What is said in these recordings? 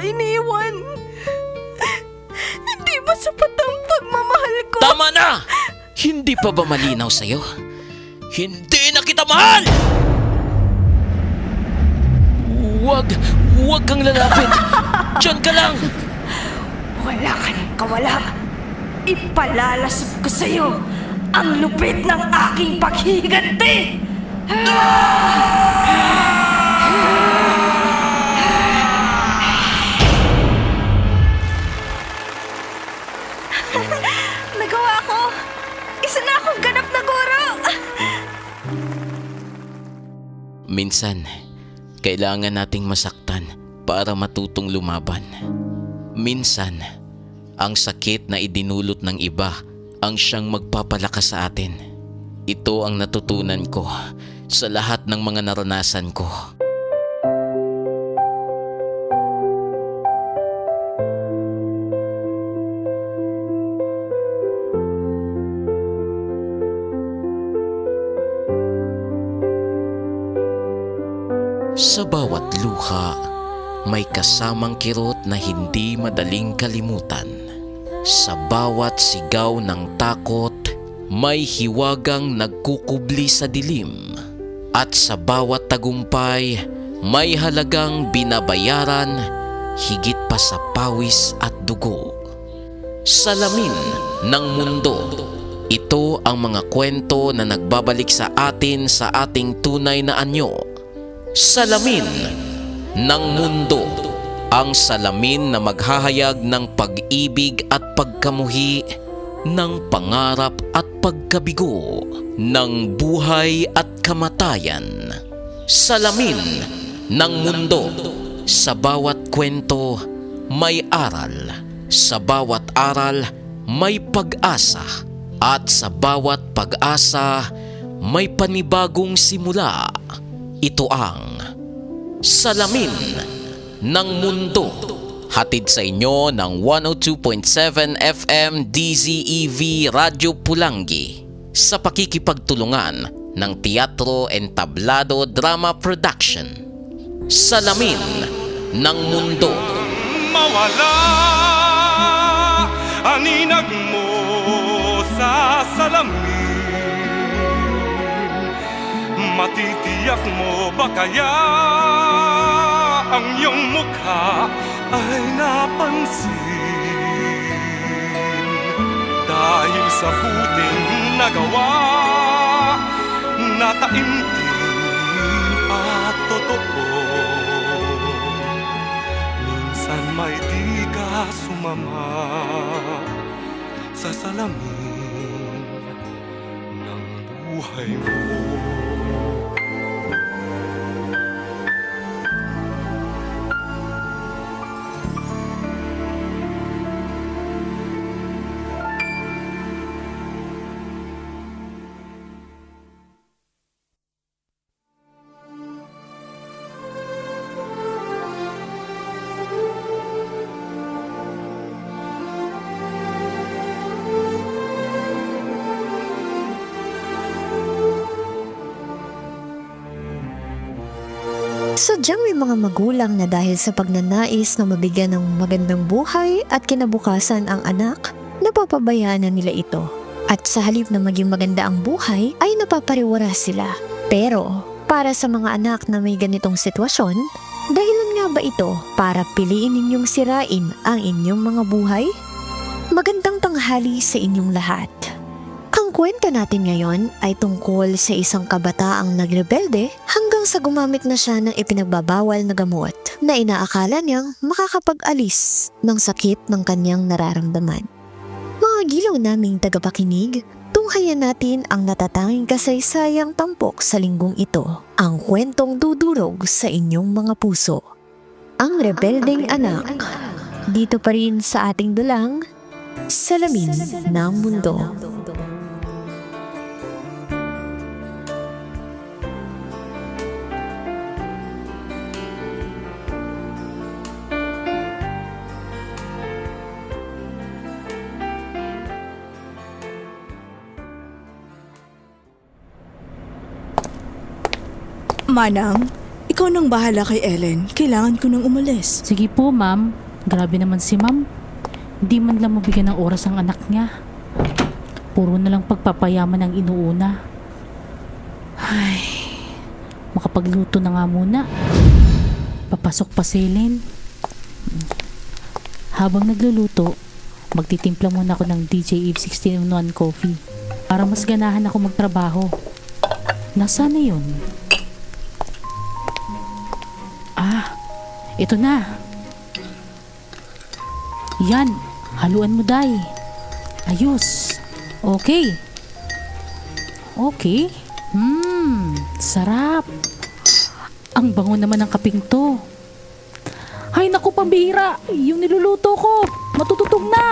iniwan. Hindi ba sapat ang pagmamahal ko? Tama na! Hindi pa ba malinaw sa'yo? Hindi na kita mahal! Huwag kang lalapit. Diyan ka lang. Wala ka ng kawala. Ipalalasap ko sa'yo ang lupit ng aking paghihiganti! Nagawa ko! Isa na akong ganap na guro! Minsan, kailangan nating masaktan para matutong lumaban. Minsan, ang sakit na idinulot ng iba ang siyang magpapalakas sa atin. Ito ang natutunan ko sa lahat ng mga naranasan ko. Sa bawat luha, may kasamang kirot na hindi madaling kalimutan. Sa bawat sigaw ng takot, may hiwagang nagkukubli sa dilim. At sa bawat tagumpay, may halagang binabayaran higit pa sa pawis at dugo. Salamin ng mundo. Ito ang mga kwento na nagbabalik sa atin sa ating tunay na anyo. Salamin ng mundo. Ang salamin na maghahayag ng pag-ibig at pagkamuhi, ng pangarap at pagkabigo, ng buhay at kamatayan. Salamin ng mundo. Sa bawat kwento, may aral. Sa bawat aral, may pag-asa. At sa bawat pag-asa, may panibagong simula. Ito ang Salamin ng Mundo. Hatid sa inyo ng 102.7 FM DZEV Radyo Pulangi sa pakikipagtulungan ng Teatro Entablado Drama Production. Salamin ng Mundo. Mawala aninag mo sa salamin. Matitiyak mo ba kaya ang iyong mukha ay napansin? Dahil sa buting nagawa, nataimtim at totoo. Minsan may di ka sumama sa salamin ng buhay mo. Sadyang may mga magulang na dahil sa pagnanais na mabigyan ng magandang buhay at kinabukasan ang anak, napapabayaan na nila ito. At sa halip na maging maganda ang buhay, ay napapariwara sila. Pero, para sa mga anak na may ganitong sitwasyon, dahilan nga ba ito para piliin ninyong sirain ang inyong mga buhay? Magandang tanghali sa inyong lahat. Ang kwento natin ngayon ay tungkol sa isang kabataang nagrebelde hanggang sa gumamit na siya ng ipinagbabawal na gamot na inaakala niyang makakapag-alis ng sakit ng kanyang nararamdaman. Mga gilaw naming tagapakinig, tunghayan natin ang natatanging kasaysayang tampok sa linggong ito, ang kwentong dudurog sa inyong mga puso. Ang Rebeldeng Anak, dito pa rin sa ating dulang, Salamin ng Mundo. Manang, Ikaw nang bahala kay Ellen. Kailangan ko nang umalis. Sige po, ma'am. Grabe naman si ma'am. Hindi man lang mabigyan ng oras ang anak niya. Puro na lang pagpapayaman ang inuuna. Ay, makapagluto na nga muna. Papasok pa si Ellen. Habang nagluluto, magtitimpla muna ako ng DJ Eve 16-in-1 coffee para mas ganahan ako magtrabaho. Nasaan na yun? Ah, ito na. Yan, haluan mo, Day. Ayos. Okay. Okay. Sarap. Ang bango naman ng kaping to. Ay, naku, pambihira. Yung niluluto ko, matututog na.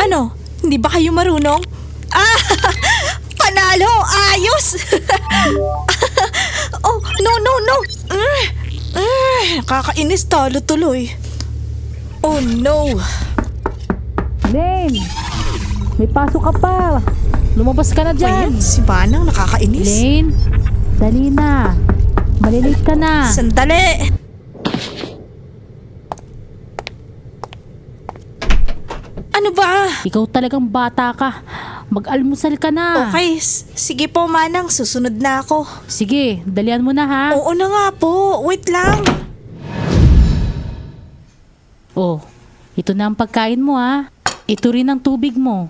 Ano? Hindi ba kayo marunong? Ah! Panalo! Ayos! Oh, no! Nakakainis, talo tuloy. Oh no! Len, may pasok ka pa. Lumabas ka na dyan. Ayan, si Manang nakakainis. Len, dali na. Malilate ka na. Sandali! Ano ba? Ikaw talagang bata ka. Mag-almusal ka na. Okay, sige po Manang, susunod na ako. Sige, dalian mo na ha. Oo na nga po, wait lang. Oh, ito na ang pagkain mo ha. Ito rin ang tubig mo.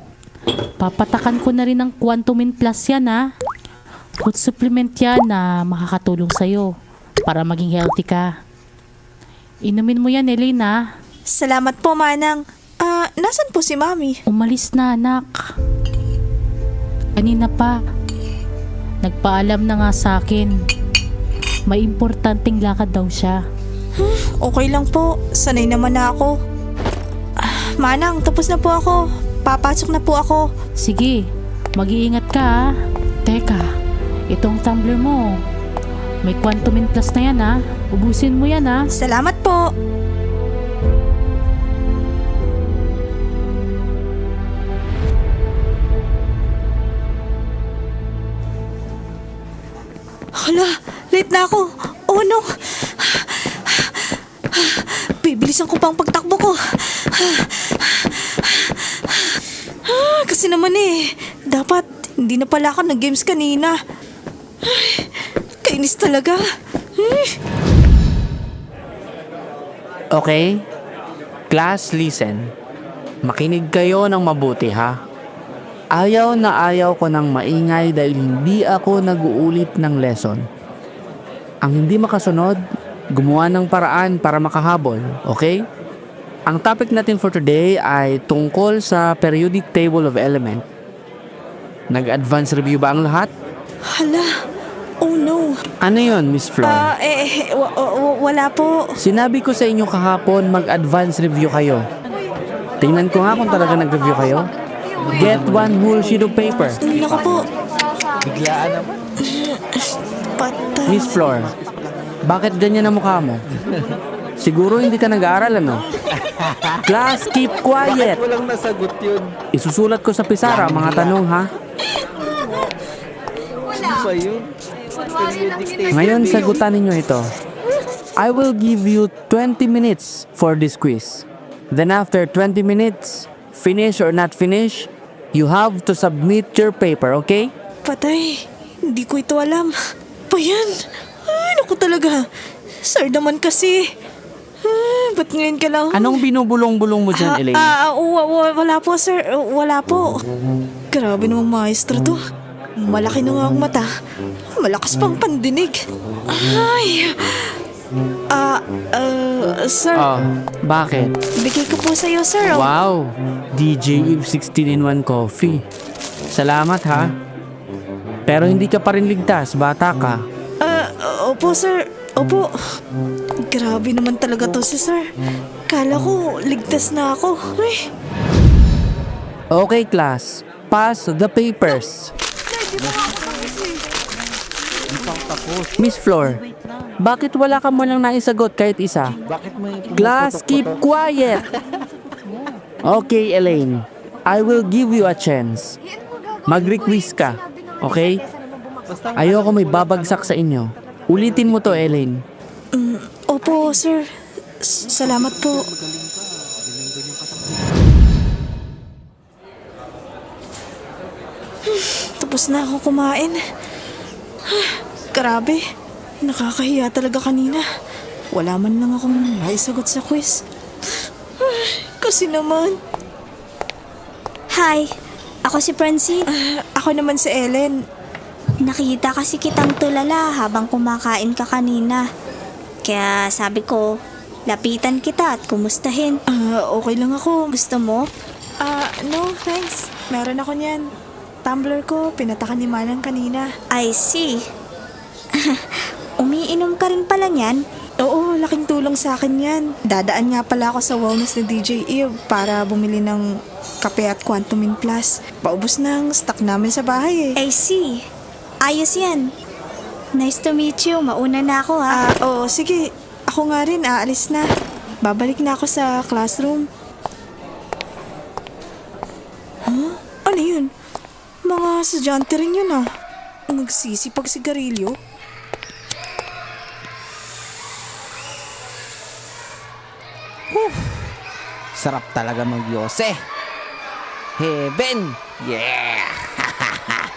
Papatakan ko na rin ng Quantumin Plus yan ha. Food supplement yan na makakatulong sa'yo para maging healthy ka. Inumin mo yan, Elena. Salamat po Manang. Nasan po si Mami? Umalis na, anak. Kanina pa. Nagpaalam na nga sa akin. May importanteng lakad daw siya. Okay lang po, sanay naman na ako. Manang, tapos na po ako. Papasok na po ako. Sige, mag-iingat ka ha. Teka, itong tumbler mo. May Quantumin Plus na yan ha. Ubusin mo yan ha. Salamat po. Hala, late na ako. Oh no. Bibilisan ko pang pagtakbo ko. Kasi naman dapat hindi na pala ako nag-games kanina. Kainis talaga. Okay? Class, listen. Makinig kayo ng mabuti ha. Ayaw na ayaw ko ng maingay dahil hindi ako nag-uulit ng lesson. Ang hindi makasunod, gumawa ng paraan para makahabol, okay? Ang topic natin for today ay tungkol sa periodic table of element. Nag-advance review ba ang lahat? Hala, oh no. Ano yon, Miss Flor? Wala po. Sinabi ko sa inyo kahapon mag-advance review kayo. Tingnan ko nga kung talaga nag-review kayo. Get one whole sheet of paper. Naku po. Biglaan naman. Patay. Miss Flor, bakit ganyan ang mukha mo? Siguro hindi ka nag-aaral, ano? Class, keep quiet. Walang nasagot yun. Isusulat ko sa pisara ang mga tanong, ha? Ano ba yun? Ngayon, sagutan ninyo ito. I will give you 20 minutes for this quiz. Then after 20 minutes, finish or not finish, you have to submit your paper, okay? Patay. Hindi ko ito alam. Pa yan? Ay, naku talaga. Sir naman kasi. Ba't ngayon ka lang? Anong binubulong-bulong mo dyan, Elaine? Wala po, sir. Wala po. Grabe namang maestro to. Malaki na nga ang mata. Malakas pang pandinig. Ay. Sir. Bakit? Bigay ko po sa'yo, sir. Wow! DJ Eve 16-in-1 coffee. Salamat, ha? Pero hindi ka pa rin ligtas, bata ka. Opo, sir. Opo. Grabe naman talaga to si sir. Kala ko, ligtas na ako. Ay. Okay, class. Pass the papers. Miss Flor, bakit wala ka mo lang naisagot kahit isa? Class, keep quiet! Okay, Elaine. I will give you a chance. Mag-request ka, okay? Ayoko may babagsak sa inyo. Ulitin mo to, Elaine. Opo, sir. Salamat po. Tapos na ako kumain. Grabe. Nakakahiya talaga kanina. Wala man lang akong naisagot sa quiz. Kasi naman. Hi, ako si Francine. Ako naman si Ellen. Nakita kasi kitang tulala habang kumakain ka kanina. Kaya sabi ko, lapitan kita at kumustahin. Okay lang ako. Gusto mo? No, thanks. Meron ako niyan. Tumbler ko, pinatakan ni Manang kanina. I see. Umiinom ka rin pala niyan? Oo, laking tulong sa akin yan. Dadaan nga pala ako sa wellness ni DJ Eve para bumili ng kape at Quantumin Plus. Paubos ng stock namin sa bahay eh. I see. Ayos yan. Nice to meet you. Mauna na ako ha. Oo, sige. Ako nga rin, aalis na. Babalik na ako sa classroom. Huh? Ano yun? Mga estudyante rin yun ah. Nagsisipag sigarilyo. Sarap talaga mag-yose. Heaven! Yeah!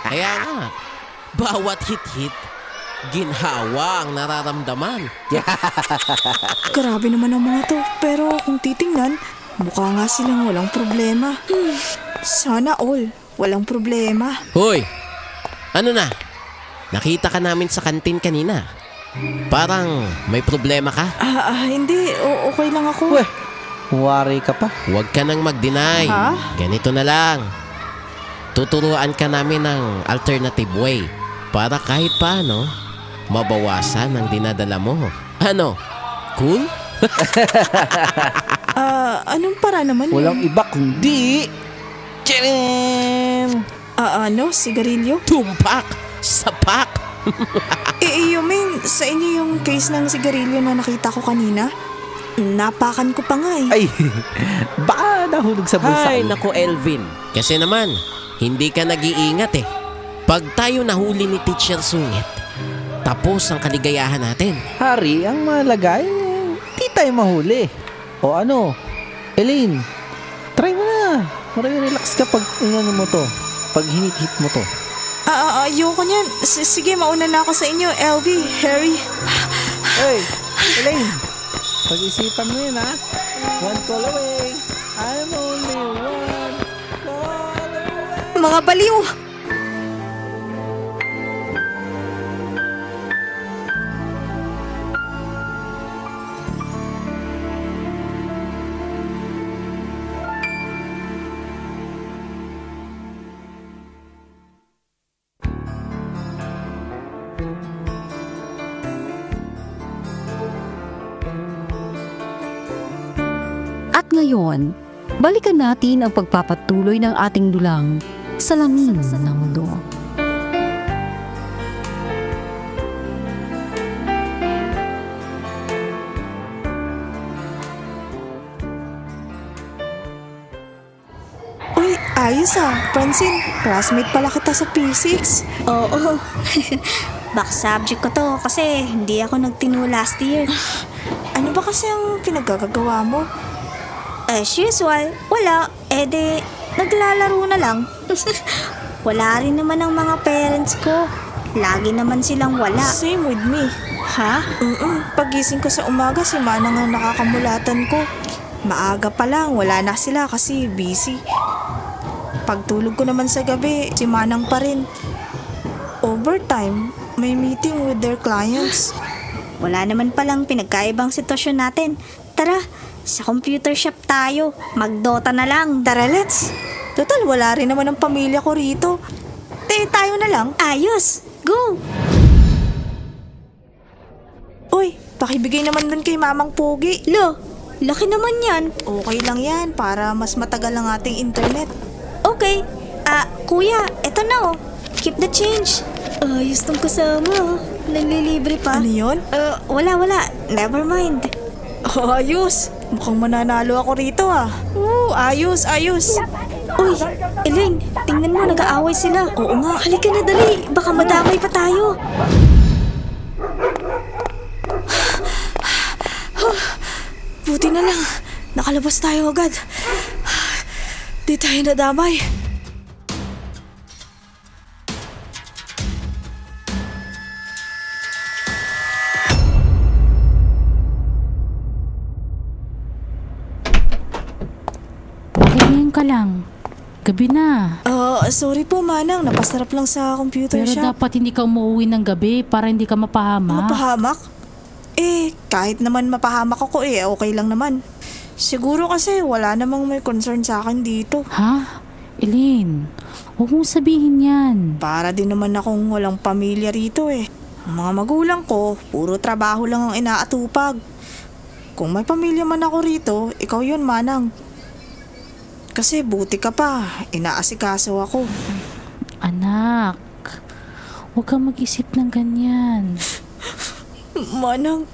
Kaya nga, bawat hit-hit, ginhawa ang nararamdaman. Grabe naman ang mga to. Pero kung titingnan, mukha nga silang walang problema. Sana all. Walang problema. Hoy, ano na? Nakita ka namin sa kantin kanina. Parang may problema ka. Hindi. Okay lang ako. Weh, worry ka pa. Huwag ka nang mag-deny. Ha? Ganito na lang. Tuturuan ka namin ng alternative way para kahit paano mabawasan ang dinadala mo. Ano? Cool? Anong para naman Walang yun? iba kundi... Tcharam! Ano? Sigarilyo? Tumpak! Sapak! You mean, sa inyo yung case ng sigarilyo na nakita ko kanina? Napakan ko pa nga eh. Ay, baka nahulog sa bulsa. Ay, naku Elvin. Kasi naman, hindi ka nag-iingat eh. Pag tayo nahuli ni Teacher Sungit, tapos ang kaligayahan natin. Hari, ang malagay, di tayo mahuli. O ano, Elaine, try mo na. Relax ka pag inano mo to. Pag hinit-hit mo to. Ayoko niyan. Sige, mauna na ako sa inyo. LV, Harry. Hey, Elaine, pag-isipan mo yun ha. One call away. I'm only one call away. Mga baliw! At ngayon, balikan natin ang pagpapatuloy ng ating dulang Salamin ng Mundo. Uy, ayos Francine, classmate pala kita sa P6. Oo. Back subject ko to kasi hindi ako nagtinu last year. Ano ba kasi ang pinagagagawa mo? As usual, wala. Naglalaro na lang. Wala rin naman ang mga parents ko. Lagi naman silang wala. Same with me. Ha? Pagising ko sa umaga, si Manang ang nakakamulatan ko. Maaga pa lang, wala na sila kasi busy. Pagtulog ko naman sa gabi, si Manang pa rin. Overtime, may meeting with their clients. Wala naman palang pinagkaibang sitwasyon natin. Tara, sa computer shop tayo. Mag-Dota na lang. Tara, let's. Total, wala rin naman ang pamilya ko rito. Tayo na lang. Ayos! Go! Uy, pakibigay naman dun kay Mamang Pogi. Lo, laki naman yan. Okay lang yan, para mas matagal ang ating internet. Okay. Kuya, eto na oh. Keep the change. Ayos tong kasama. Nanlilibre pa. Ano yun? Wala. Never mind. Oh, ayos. Mukhang mananalo ako rito ah. Ayos. Uy, Elaine, tingnan mo, nag-aaway sila. Oo nga, halika na dali. Baka madamay pa tayo. Buti na lang. Nakalabas tayo agad. Di tayo nadamay. Bakit ngayon ka lang? Gabi na. Sorry po Manang. Napasarap lang sa computer Pero shop. dapat hindi ka umuwi ng gabi para hindi ka mapahama. Mapahamak? Kahit naman mapahamak ako okay lang naman. Siguro kasi wala namang may concern sa akin dito. Ha? Elaine, huwag mong sabihin yan. Para din naman akong walang pamilya rito Ang mga magulang ko, puro trabaho lang ang inaatupag. Kung may pamilya man ako rito, ikaw yun Manang. Kasi buti ka pa, inaasikaso ako. Anak, huwag kang mag-isip ng ganyan. Manang,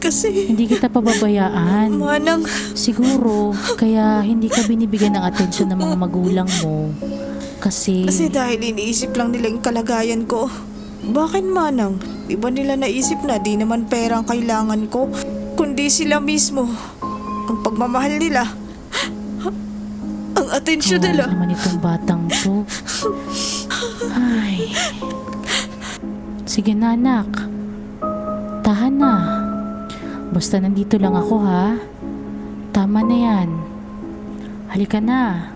kasi Hindi kita pababayaan. Manang, Siguro, kaya hindi ka binibigyan ng atensyon ng mga magulang mo. Kasi dahil iniisip lang nila yung kalagayan ko. Bakit Manang? Di ba nila naisip na di naman pera ang kailangan ko, kundi sila mismo. Ang pagmamahal nila. Ang atensyon nila. naman itong batang to. Ay. Sige na anak. Tahan na. Basta nandito lang ako ha. Tama na yan. Halika na.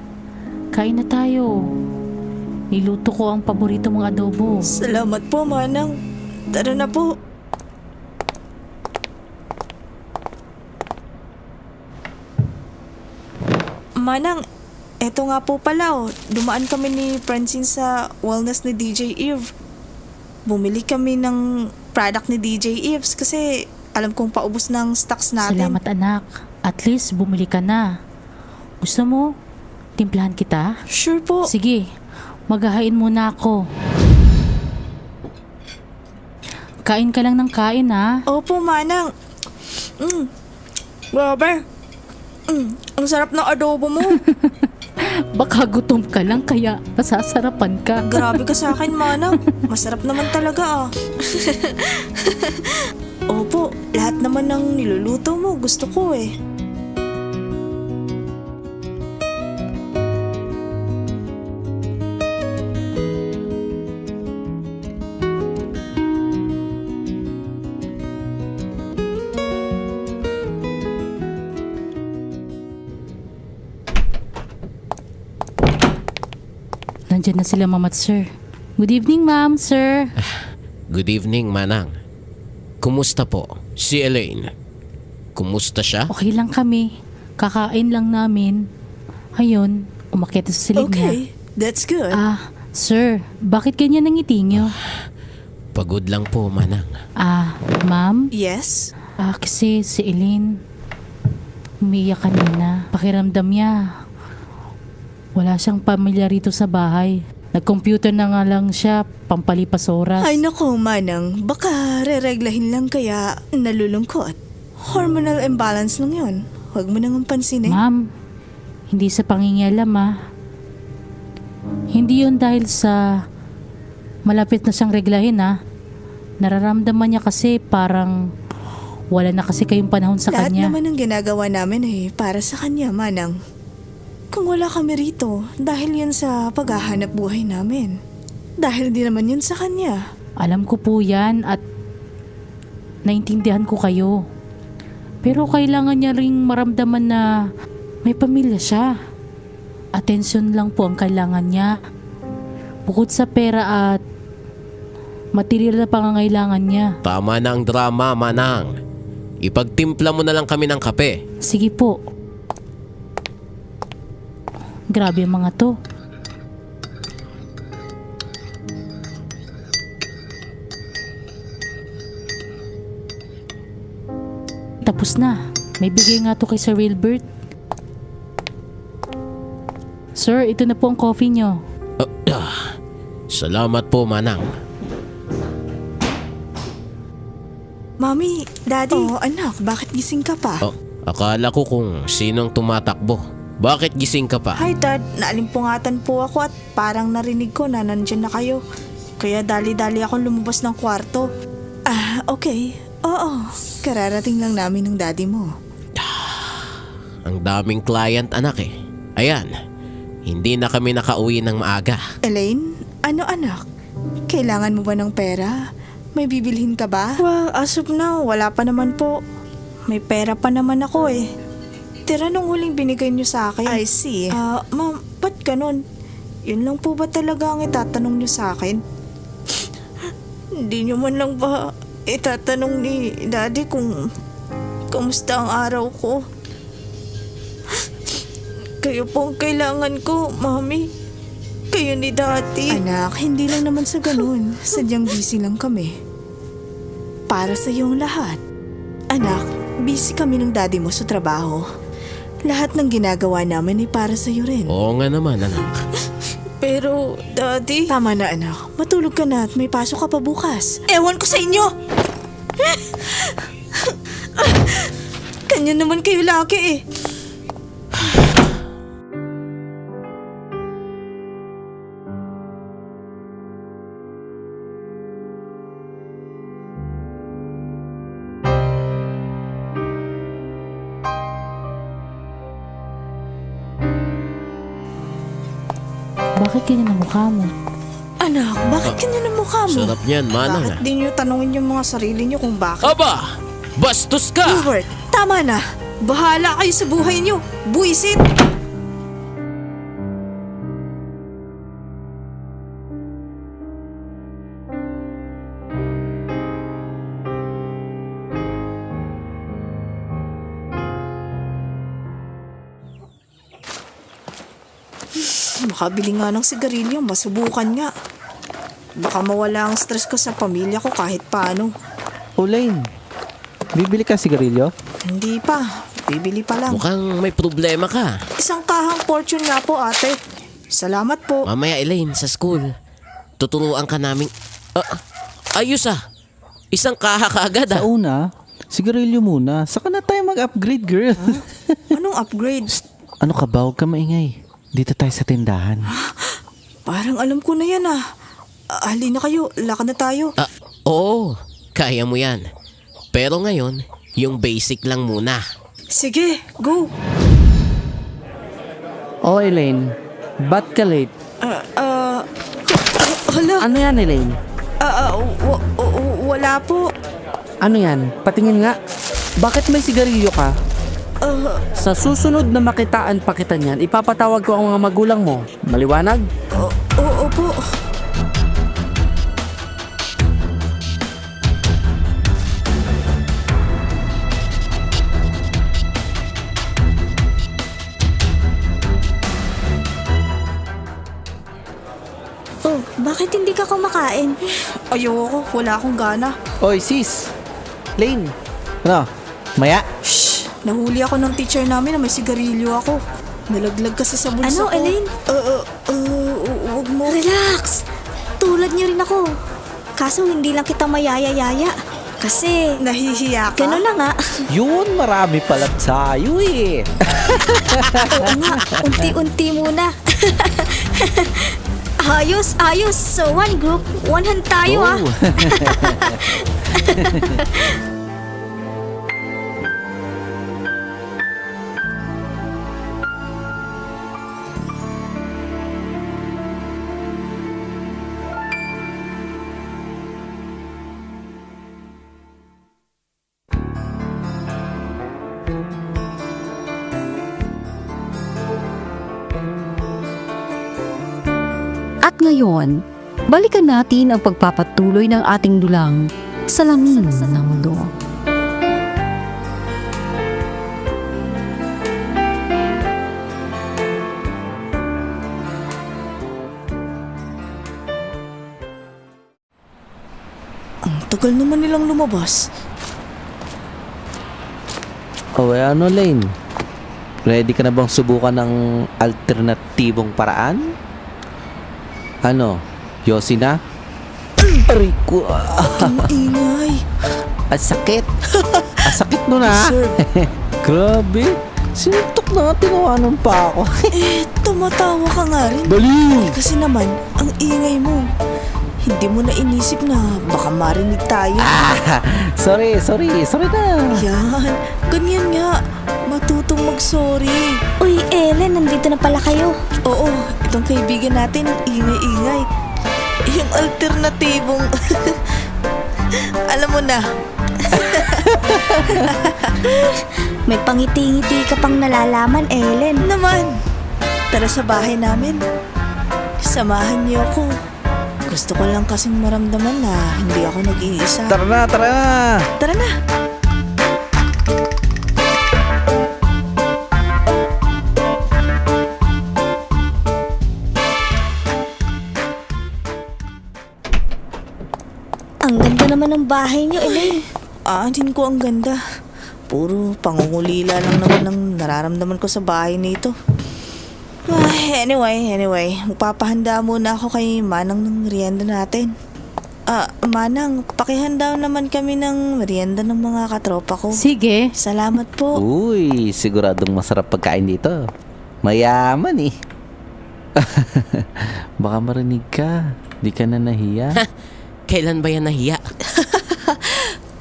Kain na tayo. Niluto ko ang paborito mong adobo. Salamat po Manang. Tara na po. Manang, eto nga po pala dumaan kami ni Francine sa wellness ni DJ Eve. Bumili kami ng product ni DJ Eves kasi alam kong paubos ng stocks natin. Salamat anak. At least bumili ka na. Gusto mo? Timplahan kita? Sure po. Sige, maghahain muna ako. Kain ka lang ng kain ha. Opo, Manang. Grabe. Ang sarap ng adobo mo. Baka gutom ka lang kaya nasasarapan ka. Grabe ka sa akin, Manang. Masarap naman talaga Opo, lahat naman ng niluluto mo gusto ko Nandyan na sila ma'am at sir. Good evening ma'am, sir. Good evening, Manang. Kumusta po? Si Elaine. Kumusta siya? Okay lang kami. Kakain lang namin. Ayun, umakyat sa silid niya. Okay, that's good. Sir, bakit ganyan ang ngiti niyo? Pagod lang po, Manang. Ma'am? Yes? Kasi si Elaine umiiyak kanina. Pakiramdam niya wala siyang pamilya rito sa bahay. Nag-computer na nga lang siya, pampalipas oras. Ay nako, Manang. Baka rereglahin lang kaya nalulungkot. Hormonal imbalance lang yun. Huwag mo nang pansinin. Ma'am, hindi sa pangingialam Hindi yun dahil sa malapit na siyang reglahin Nararamdaman niya kasi parang wala na kasi kayong panahon sa Lahat kanya. naman ang ginagawa namin para sa kanya, Manang. Kung wala kami rito, dahil yun sa paghahanap buhay namin. Dahil din naman yun sa kanya. Alam ko po yan at naintindihan ko kayo. Pero kailangan niya ring maramdaman na may pamilya siya. Atensyon lang po ang kailangan niya. Bukod sa pera at material na pangangailangan niya. Tama na ang drama, Manang. Ipagtimpla mo na lang kami ng kape. Sige po. Grabe ang mga to. Tapos na. May bigay nga to kay Sir Wilbert. Sir, ito na po ang coffee nyo. Salamat po, Manang. Mami, Daddy. Oh, anak, bakit gising ka pa? Oh, akala ko kung sinong tumatakbo. Bakit gising ka pa? Hi, Dad. Naalimpungatan po ako at parang narinig ko na nandyan na kayo. Kaya dali-dali akong lumabas ng kwarto. Ah, okay. Oo, kararating lang namin ng daddy mo. Ang daming client, anak eh. Ayan, hindi na kami nakauwi ng maaga. Elaine, ano anak? Kailangan mo ba ng pera? May bibilhin ka ba? Well, as of now, wala pa naman po. May pera pa naman ako eh. Tira nung huling binigay niyo sa akin. I see. Ma'am, ba't ganun? Yun lang po ba talaga ang itatanong niyo sa akin? Hindi niyo man lang ba itatanong ni Daddy kung kamusta ang araw ko? Kayo pong kailangan ko, Mami. Kayo ni Daddy. Anak, hindi lang naman sa ganun. Sadyang busy lang kami. Para sa iyong lahat. Anak, busy kami ng daddy mo sa trabaho. Lahat ng ginagawa namin ay para sa iyo rin. Oo nga naman, anak. Pero, Daddy... Tama na, anak. Matulog ka na at may pasok ka pa bukas. Ewan ko sa inyo! Kanya naman kayo laki eh. Bakit ganyan ang mukha mo? Anak, bakit ganyan ang mukha mo? Sarap niyan, Manang. Bakit di niyo tanongin yung mga sarili niyo kung bakit? Aba! Bastos ka! Hubert, tama na. Bahala kayo sa buhay niyo. Buisit! Makabili nga ng sigarilyo, masubukan nga. Baka mawala ang stress ko sa pamilya ko kahit paano. Lane, bibili ka sigarilyo? Hindi pa, bibili pa lang. Mukhang may problema ka. Isang kahang fortune nga po, ate. Salamat po. Mamaya, Elaine, sa school. Tuturuan ka namin. Ayos ah. Isang kaha kaagad ah. Sa una, sigarilyo muna. Saka na tayo mag-upgrade, girl. Anong upgrade? Ano ka ba? Huwag ka maingay. Dito tayo sa tindahan. Parang alam ko na yan ah. Halina kayo, lakad na tayo. Oo, kaya mo yan. Pero ngayon, yung basic lang muna. Sige, go. Oh, Elaine. Ba't ka late? Hala, Ano yan, Elaine? wala po. Ano yan? Patingin nga. Bakit may sigarilyo ka? Sa susunod na makitaan pa kita niyan, ipapatawag ko ang mga magulang mo. Maliwanag? Oo po. Oh, bakit hindi ka kumakain? Ayoko, wala akong gana. Oy, sis. Lane. Ano? Maya? Nahuli ako ng teacher namin na may sigarilyo ako. Nalaglag kasi sa bulsa Ano, ko. Elaine? Huwag mo. Relax! Tulad niyo rin ako. Kaso hindi lang kita mayaya-yaya. Kasi, Nahihiya ka? gano'n na nga. Yun, marami pala tayo eh. Oo nga, unti-unti muna. Ayos, ayos. So, one group, one hand tayo ah. At ngayon, balikan natin ang pagpapatuloy ng ating dulang Salamin ng Mundo. Ang tagal naman nilang lumabas. Ano, Lane? Ready ka na bang subukan ng alternatibong paraan? Ano? Yosi na? Aray ko. Ingay. Ang sakit. Ang sakit nun ah. Sir. Grabe. Sinuntok na nga, tinawanan pa ako. Tumatawa ka nga rin. Baliw! Kasi naman, ang ingay mo. Hindi mo na inisip na baka marinig tayo. Sorry na. Yan, ganyan nga. Matutong mag-sorry. Uy, Ellen, nandito na pala kayo. Oo, itong kaibigan natin, ingay-ingay. Yung alternatibong... Alam mo na. May pangiti-ngiti ka pang nalalaman, Ellen. Naman, tara sa bahay namin. Samahan niyo ako. Gusto ko lang kasing maramdaman na hindi ako nag-iisa. Tara na. Tara na. Ang ganda naman ng bahay niyo, Elaine. Din ko ang ganda. Puro pangungulila lang naman ang nararamdaman ko sa bahay nito. Anyway, magpapahanda muna ako kay Manang ng merienda natin. Manang, pakihanda naman kami ng merienda ng mga katropa ko. Sige. Salamat po. Uy, siguradong masarap pagkain dito. Mayaman eh. Baka marinig ka. Di ka na nahiya. Kailan ba yan nahiya?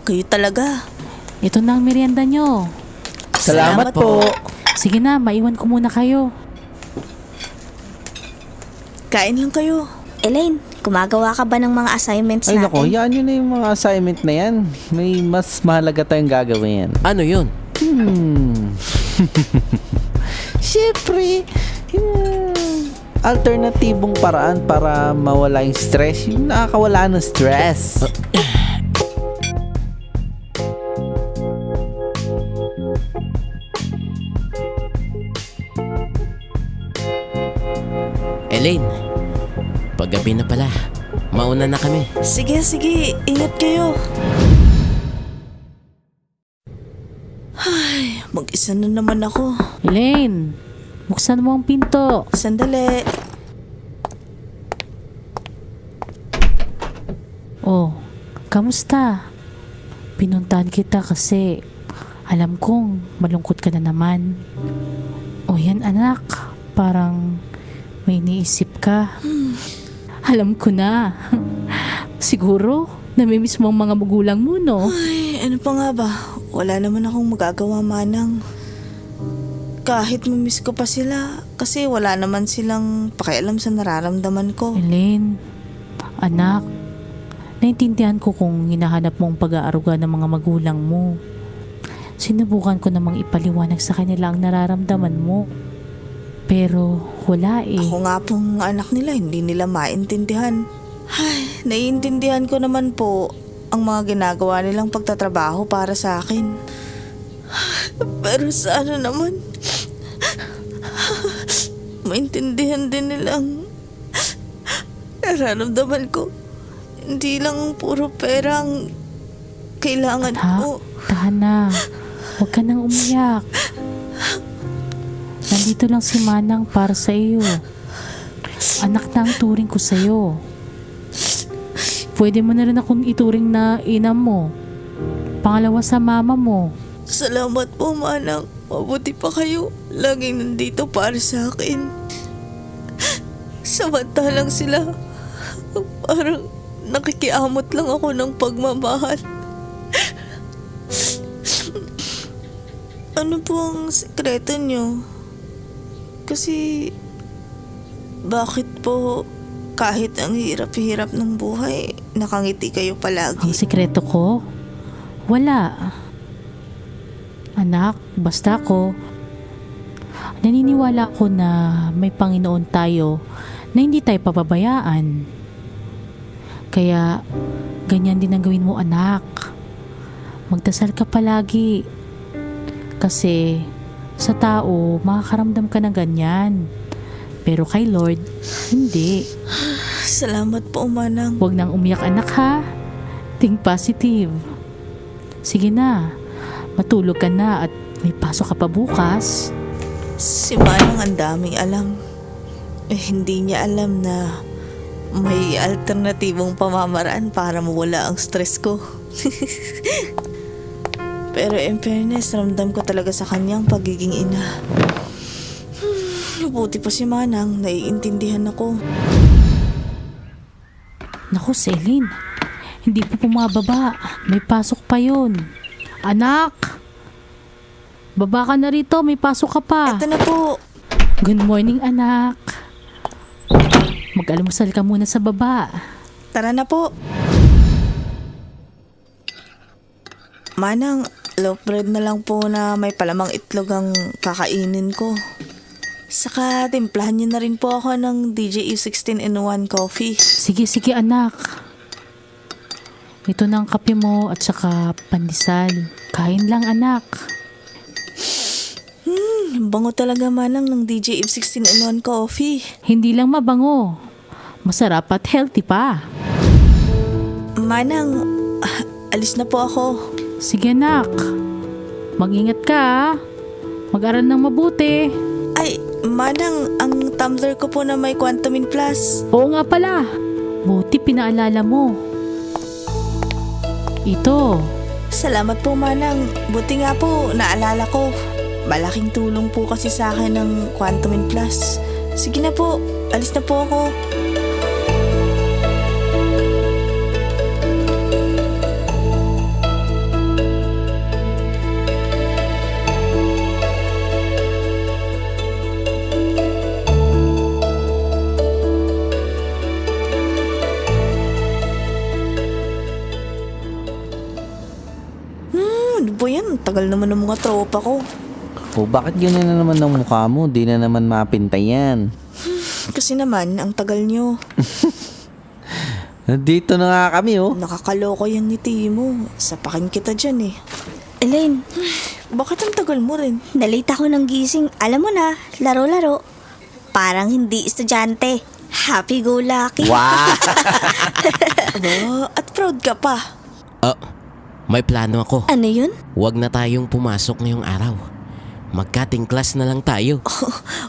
Kayo talaga. Ito na ang merienda nyo. Salamat po. Sige na, maiwan ko muna kayo. Kain lang kayo. Elaine, gumagawa ka ba ng mga assignments Ay natin? nako, yan yun na yung mga assignment na yan. May mas mahalaga tayong gagawin. Ano yun? Siyempre, yung alternatibong paraan para mawala yung stress. Yung nakakawala ng stress. Elaine, paggabi na pala. Mauna na kami. Sige, ingat kayo. Ay, mag-isa na naman ako. Elaine, buksan mo ang pinto. Sandali. Oh, kamusta? Pinuntahan kita kasi alam kong malungkot ka na naman. O yan anak, parang may iniisip ka. Alam ko na. Siguro, namimiss mo ang mga magulang mo, no? Ay, ano pa nga ba? Wala naman akong magagawa, Manang. Kahit mamiss ko pa sila, kasi wala naman silang pakialam sa nararamdaman ko. Elaine, anak, naintindihan ko kung hinahanap mo ang pag-aaruga ng mga magulang mo. Sinubukan ko namang ipaliwanag sa kanila ang nararamdaman mo. Pero wala eh. Ako nga pong anak nila, hindi nila maintindihan. Ay, naiintindihan ko naman po ang mga ginagawa nilang pagtatrabaho para sa akin. Pero sana naman, maintindihan din nilang nararamdaman ko. Hindi lang puro pera ang kailangan ko. Tahan na. Huwag ka nang umiyak. Nandito lang si Manang para sa iyo. Anak na ang turing ko sa iyo. Pwede mo na rin akong ituring na ina mo. Pangalawa sa mama mo. Salamat po, Manang. Mabuti pa kayo. Laging nandito para sa akin. Samantalang sila, parang nakikiamot lang ako ng pagmamahal. Ano po ang sekreto nyo? Kasi, bakit po kahit ang hirap-hirap ng buhay, nakangiti kayo palagi? Ang sikreto ko? Wala. Anak, basta ako. Naniniwala ako na may Panginoon tayo na hindi tayo pababayaan. Kaya, ganyan din ang gawin mo, anak. Magdasal ka palagi. Kasi, sa tao, makakaramdam ka ng ganyan. Pero kay Lord, hindi. Salamat po, Manang. Huwag nang umiyak, anak, ha? Think positive. Sige na, matulog ka na at may pasok ka pa bukas. Si Manang ang daming alam. Hindi niya alam na may alternatibong pamamaraan para mawala ang stress ko. Pero in fairness, ramdam ko talaga sa kanyang pagiging ina. Buti pa si Manang, naiintindihan ako. Naku, Celine. Hindi po pumababa. May pasok pa yun. Anak! Baba ka na rito. May pasok ka pa. Ito na po. Good morning, anak. Mag-almusal ka muna sa baba. Tara na po. Manang, loaf bread na lang po na may palamang itlog ang kakainin ko. Saka timplahan niyo na rin po ako ng DJE 16-in-1 coffee. Sige, sige, anak. Ito na ang kape mo at saka pandesal. Kain lang, anak. Bango talaga Manang ng DJE 16-in-1 coffee. Hindi lang mabango. Masarap at healthy pa. Manang, alis na po ako. Sige, anak. Mag-ingat ka, ah. Mag-aral ng mabuti. Ay, Manang, ang tumbler ko po na may Quantumin Plus. Oo nga pala. Buti pinaalala mo. Ito. Salamat po Manang. Buti nga po, naalala ko. Malaking tulong po kasi sa akin ng Quantumin Plus. Sige na po, alis na po ako. Ano ba yan? Tagal naman ng mga tropa ko. O bakit ganyan na naman ang mukha mo? Di na naman mapintay yan. Kasi naman, ang tagal nyo. Dito na nga kami oh. Nakakaloko yung ngiti mo. Sapakin kita dyan eh. Elaine, Bakit ang tagal mo rin? nalate ako ng gising. Alam mo na, laro-laro. Parang hindi estudyante. Happy-go-lucky. Wow! Aba, at proud ka pa. May plano ako. Ano yun? Huwag na tayong pumasok ngayong araw. Magkating class na lang tayo.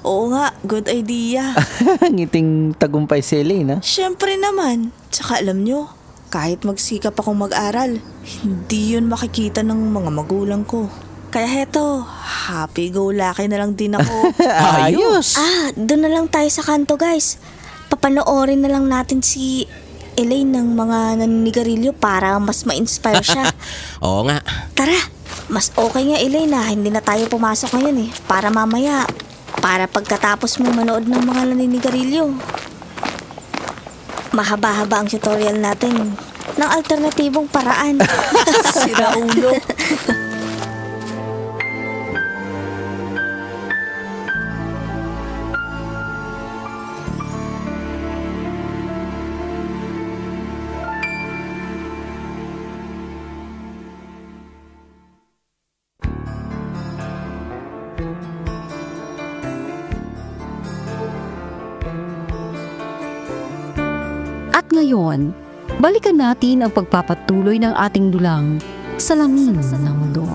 Oo nga, good idea. Ngiting tagumpay si Elaine ha? Siyempre naman. Tsaka alam nyo, kahit magsikap akong mag-aral, hindi yun makikita ng mga magulang ko. Kaya heto, happy-go-lucky na lang din ako. Ayos! Doon na lang tayo sa kanto guys. Papanoorin na lang natin si Elaine ng mga naninigarilyo para mas ma-inspire siya. Oo nga. Tara, mas okay nga Elaine na hindi na tayo pumasok ngayon eh. Para mamaya, para pagkatapos mo manood ng mga naninigarilyo. Mahaba-haba ang tutorial natin ng alternatibong paraan. Sira ulo. At ngayon, balikan natin ang pagpapatuloy ng ating dulang Salamin ng Mundo.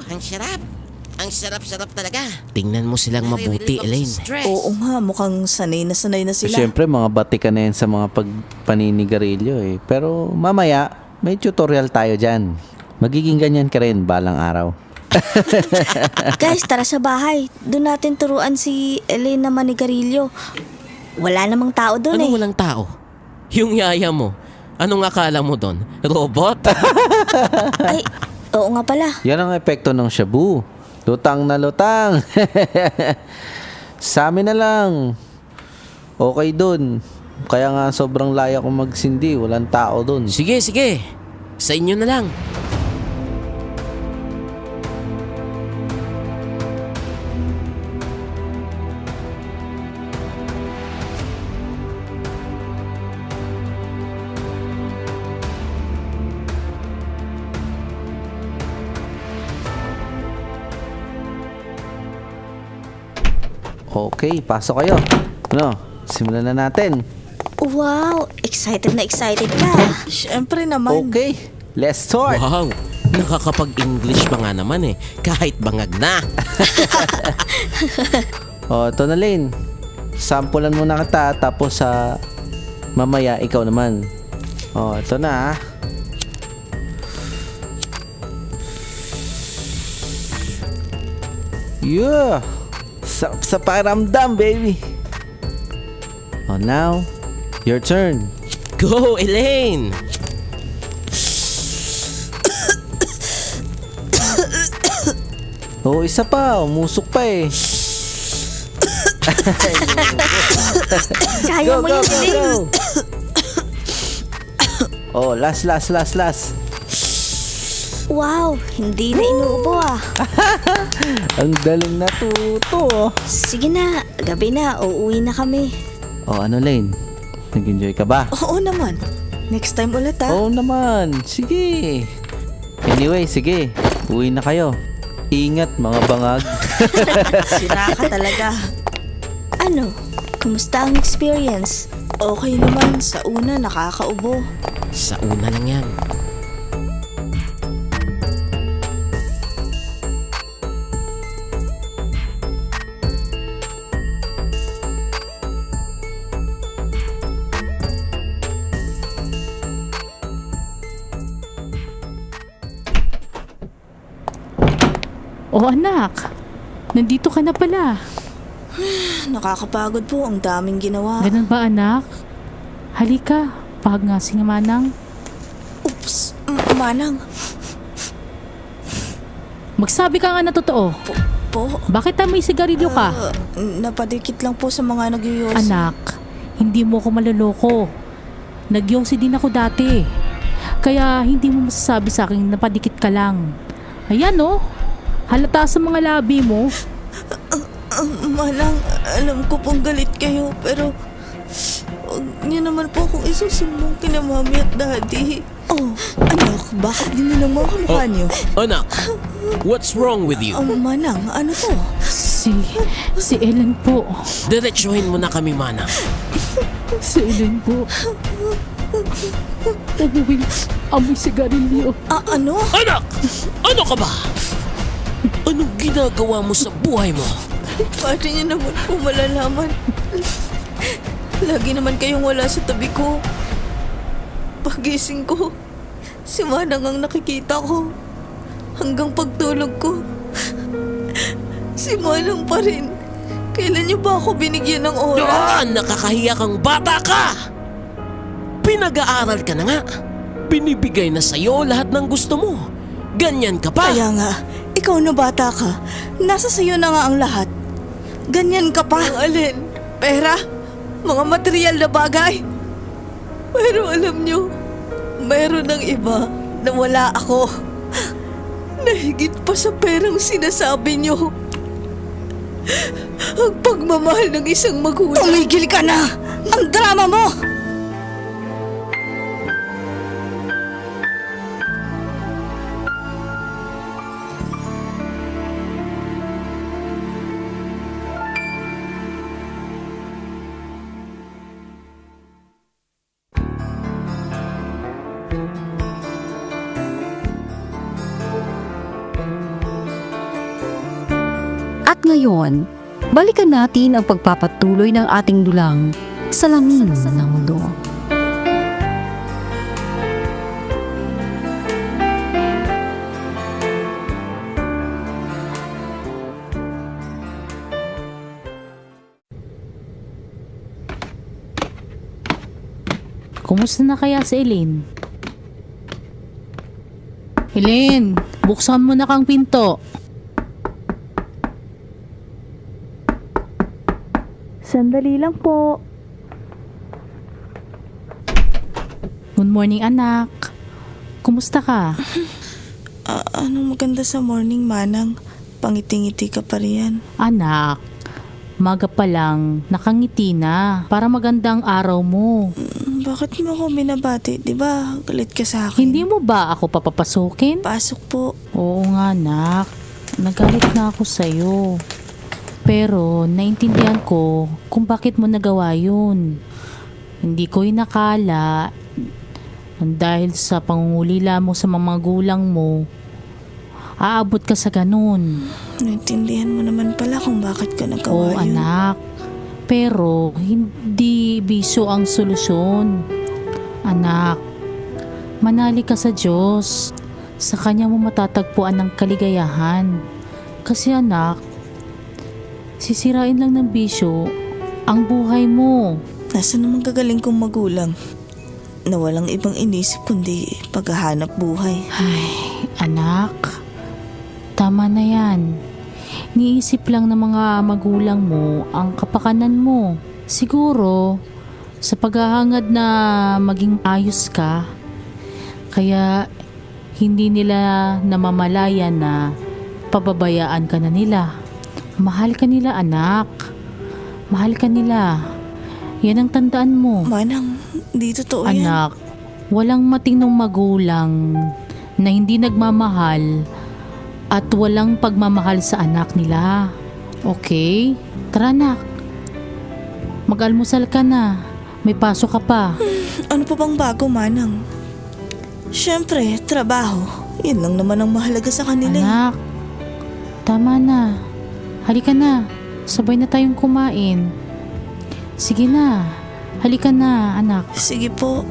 Ang sarap. Ang sarap-sarap talaga. Tingnan mo silang mabuti, Elaine. Oo nga, mukhang sanay na sila. Siyempre mga batikan na yan sa mga paninigarilyo eh. Pero mamaya, may tutorial tayo dyan. Magiging ganyan ka rin balang araw. Guys, tara sa bahay. Doon natin turuan si Elaine na manigarilyo. Wala namang tao doon Anong eh. walang tao? Yung yaya mo. Anong akala mo doon? Robot? Ay, oo nga pala. Yan ang epekto ng shabu. Lutang na lutang. Sa amin na lang. Okay dun. Kaya nga sobrang laya kong magsindi. Walang tao dun. Sige, sige. Sa inyo na lang. Okay, pasok kayo. Ano? simulan na natin. Wow, excited na excited ka. Siyempre naman. Okay, let's start. Wow, nakakapag-English pa nga naman eh. Kahit bangag na. Ito na Lane. Sampulan muna kita tapos mamaya ikaw naman. Ito na. Yeah. Sa pakiramdam, baby. Now, your turn. Go, Elaine! Isa pa. Umusok pa eh. Kaya mo yun, Elaine. Last. Wow, hindi na inuubo ah. Ang daling natuto. Sige na, gabi na, uuwi na kami. Ano Lane? Nag-enjoy ka ba? Oo naman. Next time ulit ah. Oo naman. Sige. Anyway, sige. Uwi na kayo. Ingat mga bangag. Sira ka talaga. Ano, kumusta ang experience? Okay naman, sa una nakakaubo. Sa una lang yan. Oh anak, nandito ka na pala. Nakakapagod po, ang daming ginawa. Ganun ba anak? Halika, pahag nga si Manang. Oops, Manang. Magsabi ka nga na totoo. Po, Bakit may sigarilyo ka? napadikit lang po sa mga nagyuyos. Anak, hindi mo ako maloloko. Nagyosi din ako dati. Kaya hindi mo masasabi sa akin napadikit ka lang. Ayan oh, halata sa mga labi mo. Manang, alam ko pong galit kayo, pero huwag niyo naman po akong isusumbong kina mami at daddy. Anak, bakit din niyo naman kamukha niyo? Anak, what's wrong with you? Manang, ano po? Si Ellen po. Diretsuhin mo na kami, Manang. Si Ellen po. Umuwi, amoy sigarilyo. Ano? Anak! Ano ka ba? Anong ginagawa mo sa buhay mo? Paano niyo naman po malalaman? Lagi naman kayong wala sa tabi ko. Pagising ko, si Manang ang nakikita ko. Hanggang pagtulog ko, si Manang pa rin. Kailan niyo ba ako binigyan ng oras? Nakakahiya kang bata ka! Pinag-aaral ka na nga. Binibigay na sa'yo lahat ng gusto mo. Ganyan ka pa. Kaya nga, ikaw na bata ka. Nasa sayo na nga ang lahat. Ganyan ka pa. Ang alin? Pera? Mga material na bagay? Pero alam nyo, mayroon ng iba na wala ako. Nahigit pa sa perang sinasabi nyo. Ang pagmamahal ng isang magulang. Tumigil ka na! Ang drama mo! At ngayon, balikan natin ang pagpapatuloy ng ating dulang Salamin ng Mundo. Kumusta na kaya si Elaine? Elaine, buksan mo na kang pinto. Sandali lang po. Good morning anak. Kumusta ka? Anong maganda sa morning, Manang? Pangiti-ngiti ka pa riyan. Anak, maga pa lang, nakangiti na. Para magandang araw mo. Bakit mo ako binabati? Di ba galit ka sa akin? Hindi mo ba ako papapasukin? Pasok po. Oo nga anak, nagalit na ako sa'yo. Pero naintindihan ko kung bakit mo nagawa yun. Hindi ko inakala dahil sa pangungulila mo sa mga magulang mo, aabot ka sa ganun. Naintindihan mo naman pala kung bakit ka nagawa Oo, yun. anak. Pero hindi bisyo ang solusyon. Anak, manali ka sa Diyos. Sa Kanya mo matatagpuan ng kaligayahan. Kasi anak, sisirain lang ng bisyo ang buhay mo. Nasaan naman gagaling kong magulang na walang ibang inisip kundi paghahanap buhay? Anak, tama na yan. Niisip lang ng mga magulang mo ang kapakanan mo. Siguro, sa paghahangad na maging ayos ka, kaya hindi nila namamalayan na pababayaan ka na nila. Mahal ka nila, anak. Mahal ka nila. Yan ang tandaan mo. Manang, di totoo yan. Anak, walang matinong magulang na hindi nagmamahal at walang pagmamahal sa anak nila. Okay? Tara, anak. Mag-almusal ka na. May pasok ka pa. Ano pa bang bago, Manang? Siyempre, trabaho. Yan lang naman ang mahalaga sa kanila. Anak, tama na. Halika na. Sabay na tayong kumain. Sige na. Halika na, anak. Sige po.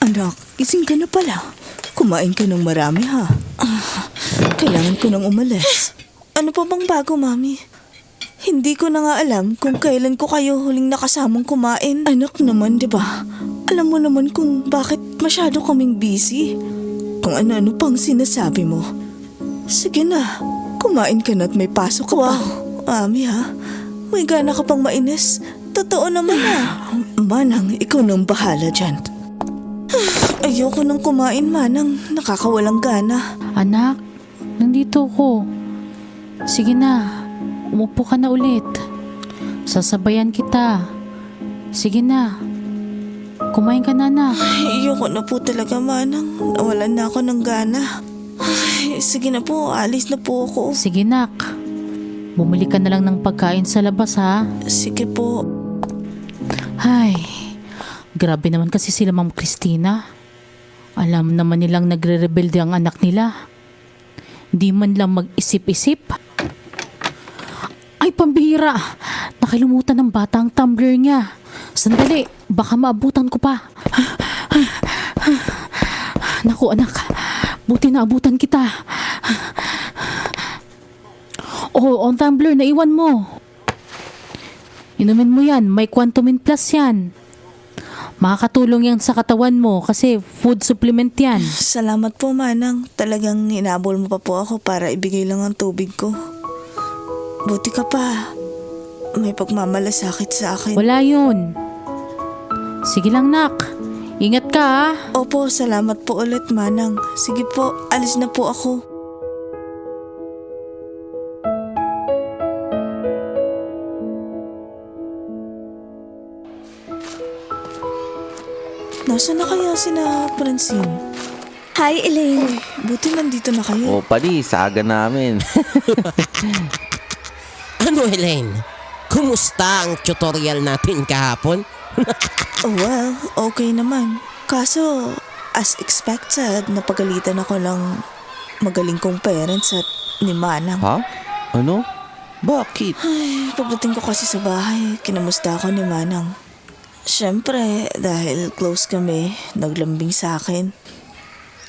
Anak, gising ka na pala. Kumain ka ng marami, ha? Kailangan ko nang umalis. Ano pa bang bago, Mami? Hindi ko na nga alam kung kailan ko kayo huling nakasamang kumain. Anak naman, di ba? Alam mo naman kung bakit masyado kaming busy. Kung ano-ano pang sinasabi mo. Sige na, kumain ka na at may pasok ka pa. Mami, ha? May gana ka pang mainis. Totoo naman, ha? Manang, ikaw nang bahala dyan. Ayoko nang kumain, Manang. Nakakawalang gana. Anak, nandito ko. Sige na, umupo ka na ulit. Sasabayan kita. Sige na, kumain ka na, anak. Ayoko na po talaga, Manang. Nawalan na ako ng gana. Ay, sige na po, alis na po ako. Sige, nak. Bumili ka na lang ng pagkain sa labas, ha? Sige po. Ay, grabe naman kasi sila, Ma'am Christina. Alam naman nilang nagre-rebelde ang anak nila. Di man lang mag-isip-isip. Ay, pambihira! Nakalimutan ng bata ang tumbler niya. Sandali, baka maabutan ko pa. Naku, anak. Buti naabutan kita. Oh, ang tumbler, naiwan mo. Inumin mo yan, may Quantumin Plus yan. Makakatulong yan sa katawan mo kasi food supplement yan. Salamat po, Manang. Talagang hinabol mo pa po ako para ibigay lang ang tubig ko. Buti ka pa. May pagmamalasakit sa akin. Wala yun. Sige lang, nak. Ingat ka, ha? Opo, salamat po ulit, Manang. Sige po, alis na po ako. Nasaan na kaya sina Francine? Hi, Elaine. Buti nandito na kayo. O pali, saga namin. Ano, Elaine? Kumusta ang tutorial natin kahapon? Oh, well, okay naman. Kaso, as expected, napagalitan ako ng magaling kong parents at ni Manang. Ha? Ano? Bakit? Ay, pagdating ko kasi sa bahay, kinamusta ako ni Manang. Siyempre, dahil close kami, naglambing sa akin.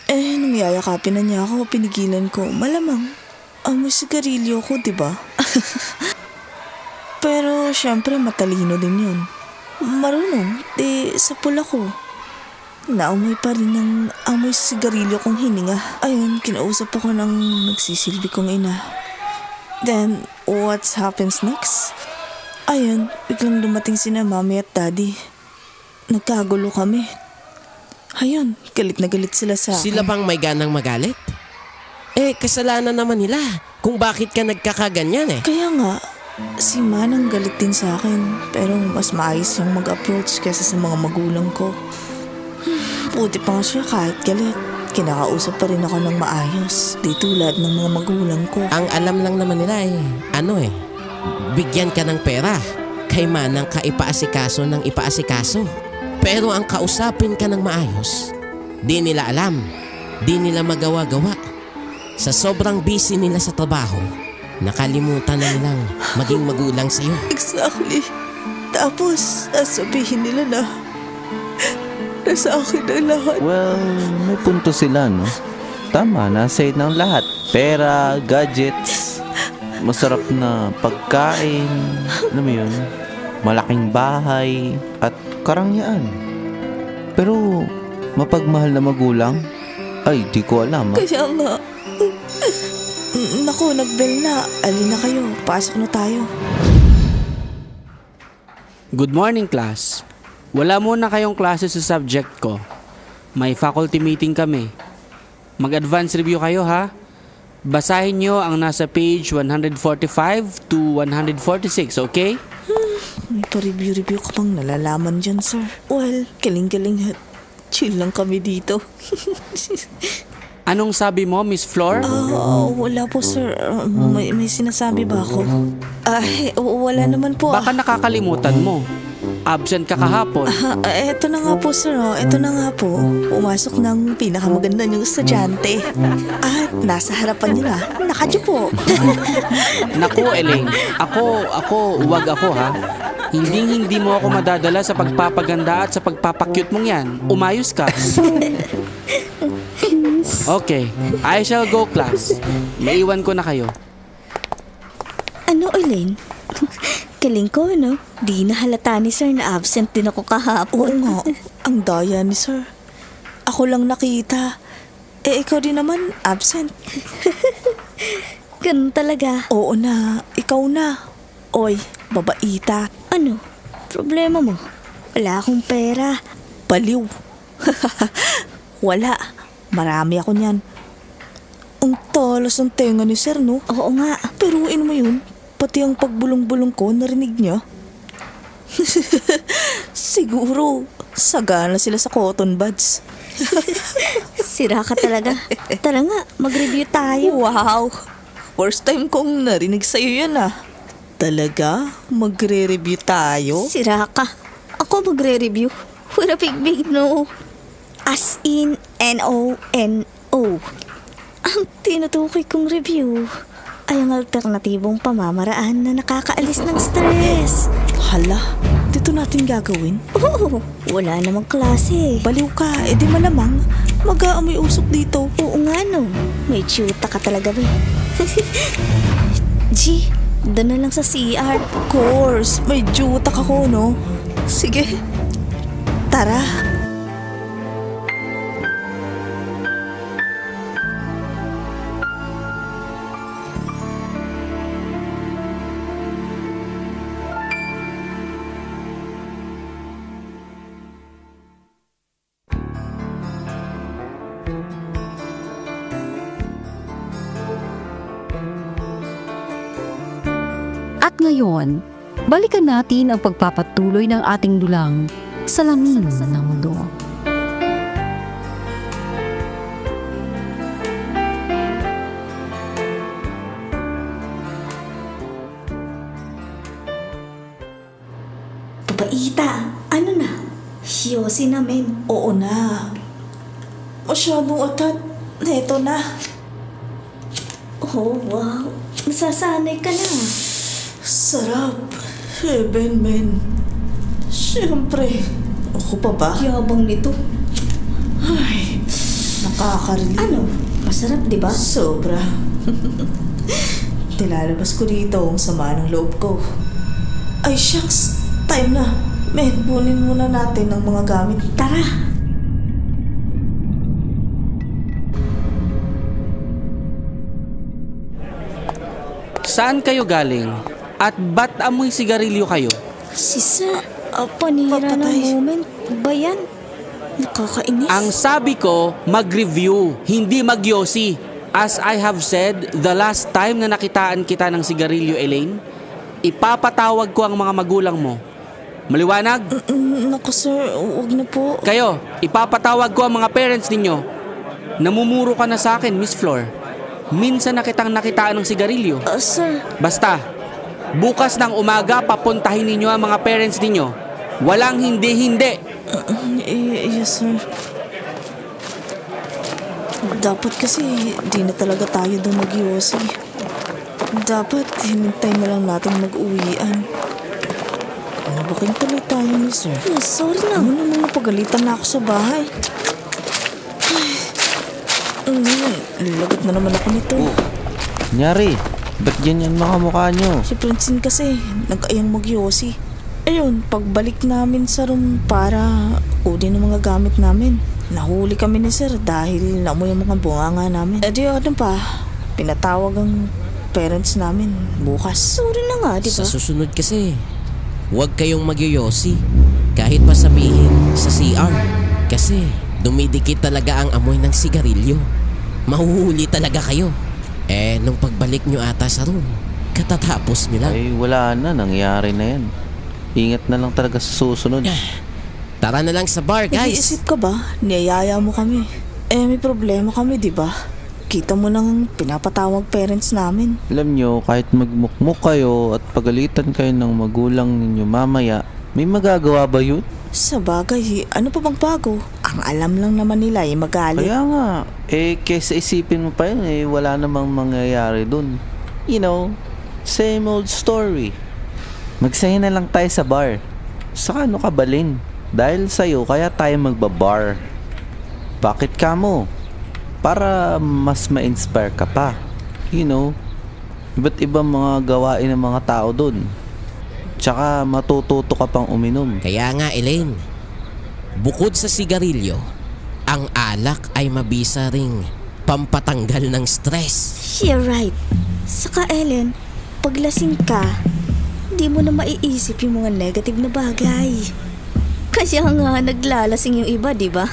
Nung yayakapin na niya ako, pinigilan ko. Malamang, amoy sigarilyo ko, diba? Pero, siyempre, matalino din yun. Marunong, sa pula ko. Naamoy pa rin ng amoy sigarilyo kong hininga. Ayun, kinausap ako ng nagsisilbi kong ina. Then, what happens next? Ayun, biglang dumating sina Mami at Daddy. Nagkagulo kami. Ayun, galit na galit sila sa akin. Sila bang may ganang magalit? Kasalanan naman nila kung bakit ka nagkakaganyan eh. Kaya nga, si Manang galit din sa akin. Pero mas maayos siyang mag-approach kaysa sa mga magulang ko. Buti pa nga siya kahit galit. Kinakausap pa rin ako ng maayos. Di tulad ng mga magulang ko. Ang alam lang naman nila bigyan ka ng pera. Kay Manang ka ipaasikaso ng ipaasikaso. Pero ang kausapin ka ng maayos, di nila alam, di nila magawa-gawa. Sa sobrang busy nila sa trabaho, nakalimutan na nilang maging magulang sa'yo. Exactly. Tapos, sasabihin nila na nasa akin ang lahat. Well, may punto sila, no? Tama, nasa ng lahat. Pera, gadgets, masarap na pagkain, alam mo yun, malaking bahay, at karangyaan. Pero, mapagmahal na magulang? Ay, di ko alam. Kaya nga, naku, nag-bell na. Alin na kayo, pasok na tayo. Good morning, class. Wala muna kayong klase sa subject ko. May faculty meeting kami. Mag-advance review kayo, ha? Basahin nyo ang nasa page 145 to 146, okay? May pa-review-review ka pang nalalaman dyan, sir. Well, galing-galing. Chill lang kami dito. Anong sabi mo, Miss Flor? Wala po, sir. May sinasabi ba ako? Wala naman po. Baka nakakalimutan mo. Absent ka kahapon. Eto na nga po, sir. Eto na nga po. Pumasok ng pinakamaganda niyong estudyante. At nasa harapan niyo na. Nakadyo po. Naku, Elaine. Huwag ako, ha? Hindi mo ako madadala sa pagpapaganda at sa pagpapakyut mong yan. Umayos ka. Okay, I shall go, class. Maiwan ko na kayo. Ano, Elaine? Galing ko, no? Di na halata ni sir na absent din ako kahapon. Oo nga. Ang daya ni sir. Ako lang nakita. Ikaw din naman, absent. Ganun talaga. Oo na, ikaw na. Oy, babaita. Ano? Problema mo? Wala akong pera. Baliw. Wala. Marami ako niyan. Ang talas ng tenga ni sir, no? Oo nga. Peruin mo yun. Pati ang pagbulong-bulong ko, narinig niya. Siguro, sagana sila sa cotton buds. Sira ka talaga. Tara nga, mag-review tayo. Wow! First time kong narinig sa'yo yan, ah. Talaga? Magre-review tayo? Sira ka. Ako magre-review. With a big no. As in N-O-N-O. Ang tinutukoy kong review ay ang alternatibong pamamaraan na nakakaalis ng stress. Hala, dito natin gagawin? Oo, wala namang klase. Baliw ka, edi malamang mag-aamoy usok dito. Oo nga no, may tsuta ka talaga ba? G, doon na lang sa CR. Of course, may jutak ako, no? Sige, tara. At ngayon, balikan natin ang pagpapatuloy ng ating dulang Salamin ng Mundo. Babaita, ano na? Siyosi namin. Oo na. Masyadong atat. Neto na. Oh, wow. Nasasanay ka na. Sarap. Heaven, man. Siyempre. Ako pa ba? Yabang nito. Ay, nakaka-relieve. Ano? Masarap, di ba? Sobra. Nilalabas ko dito ang sama ng loob ko. Ay, shucks. Time na. Men, bunin muna natin ang mga gamit. Tara. Saan kayo galing? At ba't amoy sigarilyo kayo? Si Sir, panira ng Papatay. moment ba yan? Nakakainis. Ang sabi ko, mag-review, hindi magyosi. As I have said, the last time na nakitaan kita ng sigarilyo, Elaine, ipapatawag ko ang mga magulang mo. Maliwanag? Naku sir, huwag na po. Kayo, ipapatawag ko ang mga parents ninyo. Namumuro ka na sa akin, Miss Flor. Minsan na kitang nakitaan ng sigarilyo. Sir, Basta, bukas ng umaga papuntahin ninyo ang mga parents ninyo. Walang hindi-hindi. Yes sir. Dapat kasi di na talaga tayo doon mag-iossi. Dapat hinintay na lang natin mag-uwian. Ano ba kayong tuloy tayo ni sir? sorry na. Ano namang napagalitan na ako sa bahay? Lagot na naman ako nito. Nyari, ba't ganyan mga mukha nyo? Si Francine kasi, nag-ayang mag-yosi. Ayun, pagbalik namin sa room para kunin ang mga gamit namin. Nahuli kami ni sir dahil naamoy ang mga bunganga namin. Di ano pa, pinatawag ang parents namin bukas. Sorry na nga, di ba? Sa susunod kasi, huwag kayong magyoyosi. Kahit pa sabihin sa CR. Kasi dumidikit talaga ang amoy ng sigarilyo. Mahuhuli talaga kayo. Nung pagbalik nyo ata sa room, katatapos nyo lang. Ay, wala na. Nangyari na yan. Ingat na lang talaga sa susunod. Tara na lang sa bar, guys. Nag-iisip ka ba? Niyayaya mo kami. May problema kami, di ba? Kita mo nang pinapatawag parents namin. Alam nyo, kahit magmukmuk kayo at pagalitan kayo ng magulang ninyo mamaya, may magagawa ba yun? Sa bagay, ano pa bang bago? Ang alam lang naman nila ay magalit. Kaya nga, kesa isipin mo pa yun, wala namang mangyayari dun. You know, same old story. Magsaya na lang tayo sa bar. Saka ano ka balin? Dahil sa'yo, kaya tayo magbabar. Bakit ka mo? Para mas ma-inspire ka pa. You know, iba't ibang mga gawain ng mga tao dun. Tsaka matututo ka pang uminom. Kaya nga, Elaine, bukod sa sigarilyo, ang alak ay mabisa ring pampatanggal ng stress. You're right. Saka Ellen, paglasing ka, di mo na maiisip yung mga negative na bagay. Kaya nga naglalasing yung iba, di ba?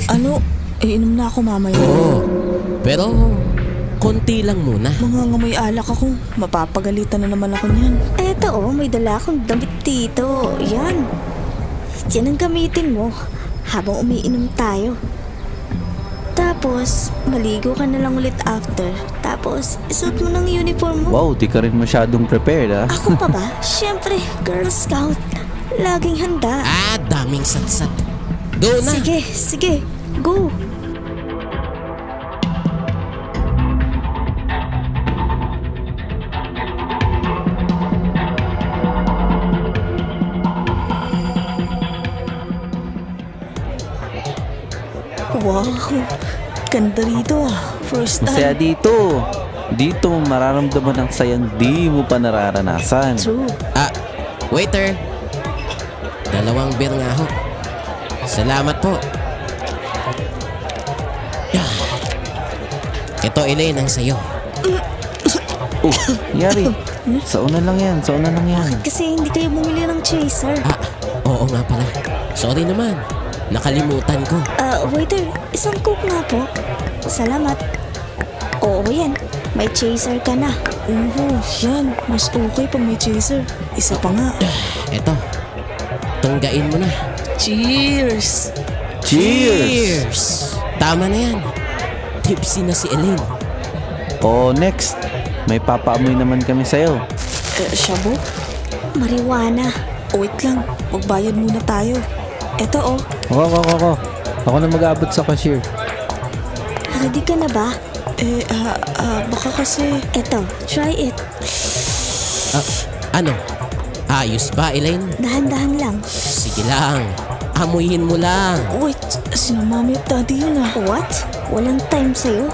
Ano? Inom na ako mamaya. Oo, pero konti lang muna. Mga ngamoy alak ako. Mapapagalitan na naman ako niyan. Eto may dala akong damit dito. Yan. Yan ang gamitin mo habang umiinom tayo. Tapos, maligo ka na lang ulit after. Tapos, isuot mo ng uniform mo. Wow, di ka rin masyadong prepared, ha? Ako pa ba? Siyempre, Girl Scout. Laging handa. Daming satsat. Go na! Sige. Go. Wow, ganda rito ah. First Masaya time. dito. Dito mo mararamdaman ang sayang di mo pa nararanasan. True. Waiter! 2 beer nga ho. Salamat po. Ito, Elaine, ang sayo. Oh, Yari. Sa una lang yan. Kasi hindi kayo bumili ng chaser. Oo nga pala. Sorry naman. Nakalimutan ko. Waiter, isang coke nga po. Salamat. Oo yan, may chaser ka na. Oo, yan. Mas okay pag may chaser. Isa pa nga. Eto. Tunggain mo na. Cheers! Cheers! Tama na yan. Tipsy na si Elaine. Oh, next. May papaamoy naman kami sa'yo. Shabu? Marijuana. Wait lang. Magbayad muna tayo. Eto oh. Ako. Ako na mag-aabot sa cashier. Ready ka na ba? Baka kasi... Eto, try it. Ano? Ayos ba, Elaine? Dahan-dahan lang. Sige lang. Amuyin mo lang. Wait, sino mami at daddy yun ah? What? Walang time sa'yo?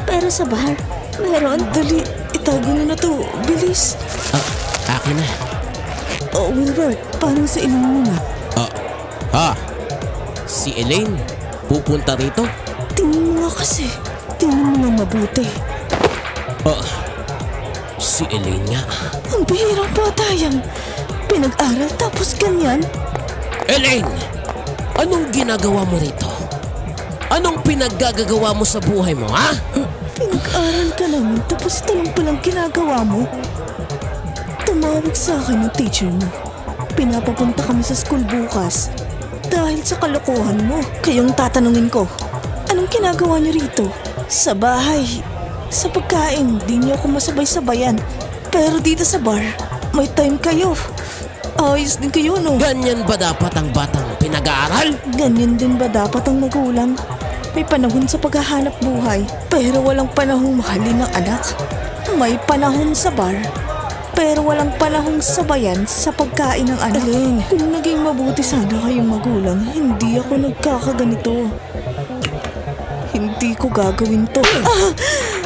Pero sa bar, meron. Dali, itago na to. Bilis. Akin na. Wilbert, parang sa ilang muna. Si Elaine, pupunta rito? Tingnan mo nga kasi. Tingnan mo nga mabuti. Si Elaine nga. Ang bihirang bata yan. Pinag-aral tapos ganyan. Elaine! Anong ginagawa mo rito? Anong pinaggagawa mo sa buhay mo, ha? Pinag-aral ka namin tapos ito lang palang ginagawa mo. Tumawag sa akin ng teacher mo. Pinapapunta kami sa school bukas. Dahil sa kalokohan mo. Kayong tatanungin ko, anong ginagawa niyo rito? Sa bahay. Sa pagkain, di niyo ako masabay-sabayan. Pero dito sa bar, may time kayo. Ayos din kayo, no? Ganyan ba dapat ang batang pinag-aaral? Ganyan din ba dapat ang magulang? May panahon sa paghahanap buhay, pero walang panahong mahalin ng anak. May panahon sa bar, pero walang panahong sabayan sa pagkain ng anak. Elaine, kung naging mabuti sana kayong magulang, hindi ako nagkakaganito. Hindi ko gagawin to.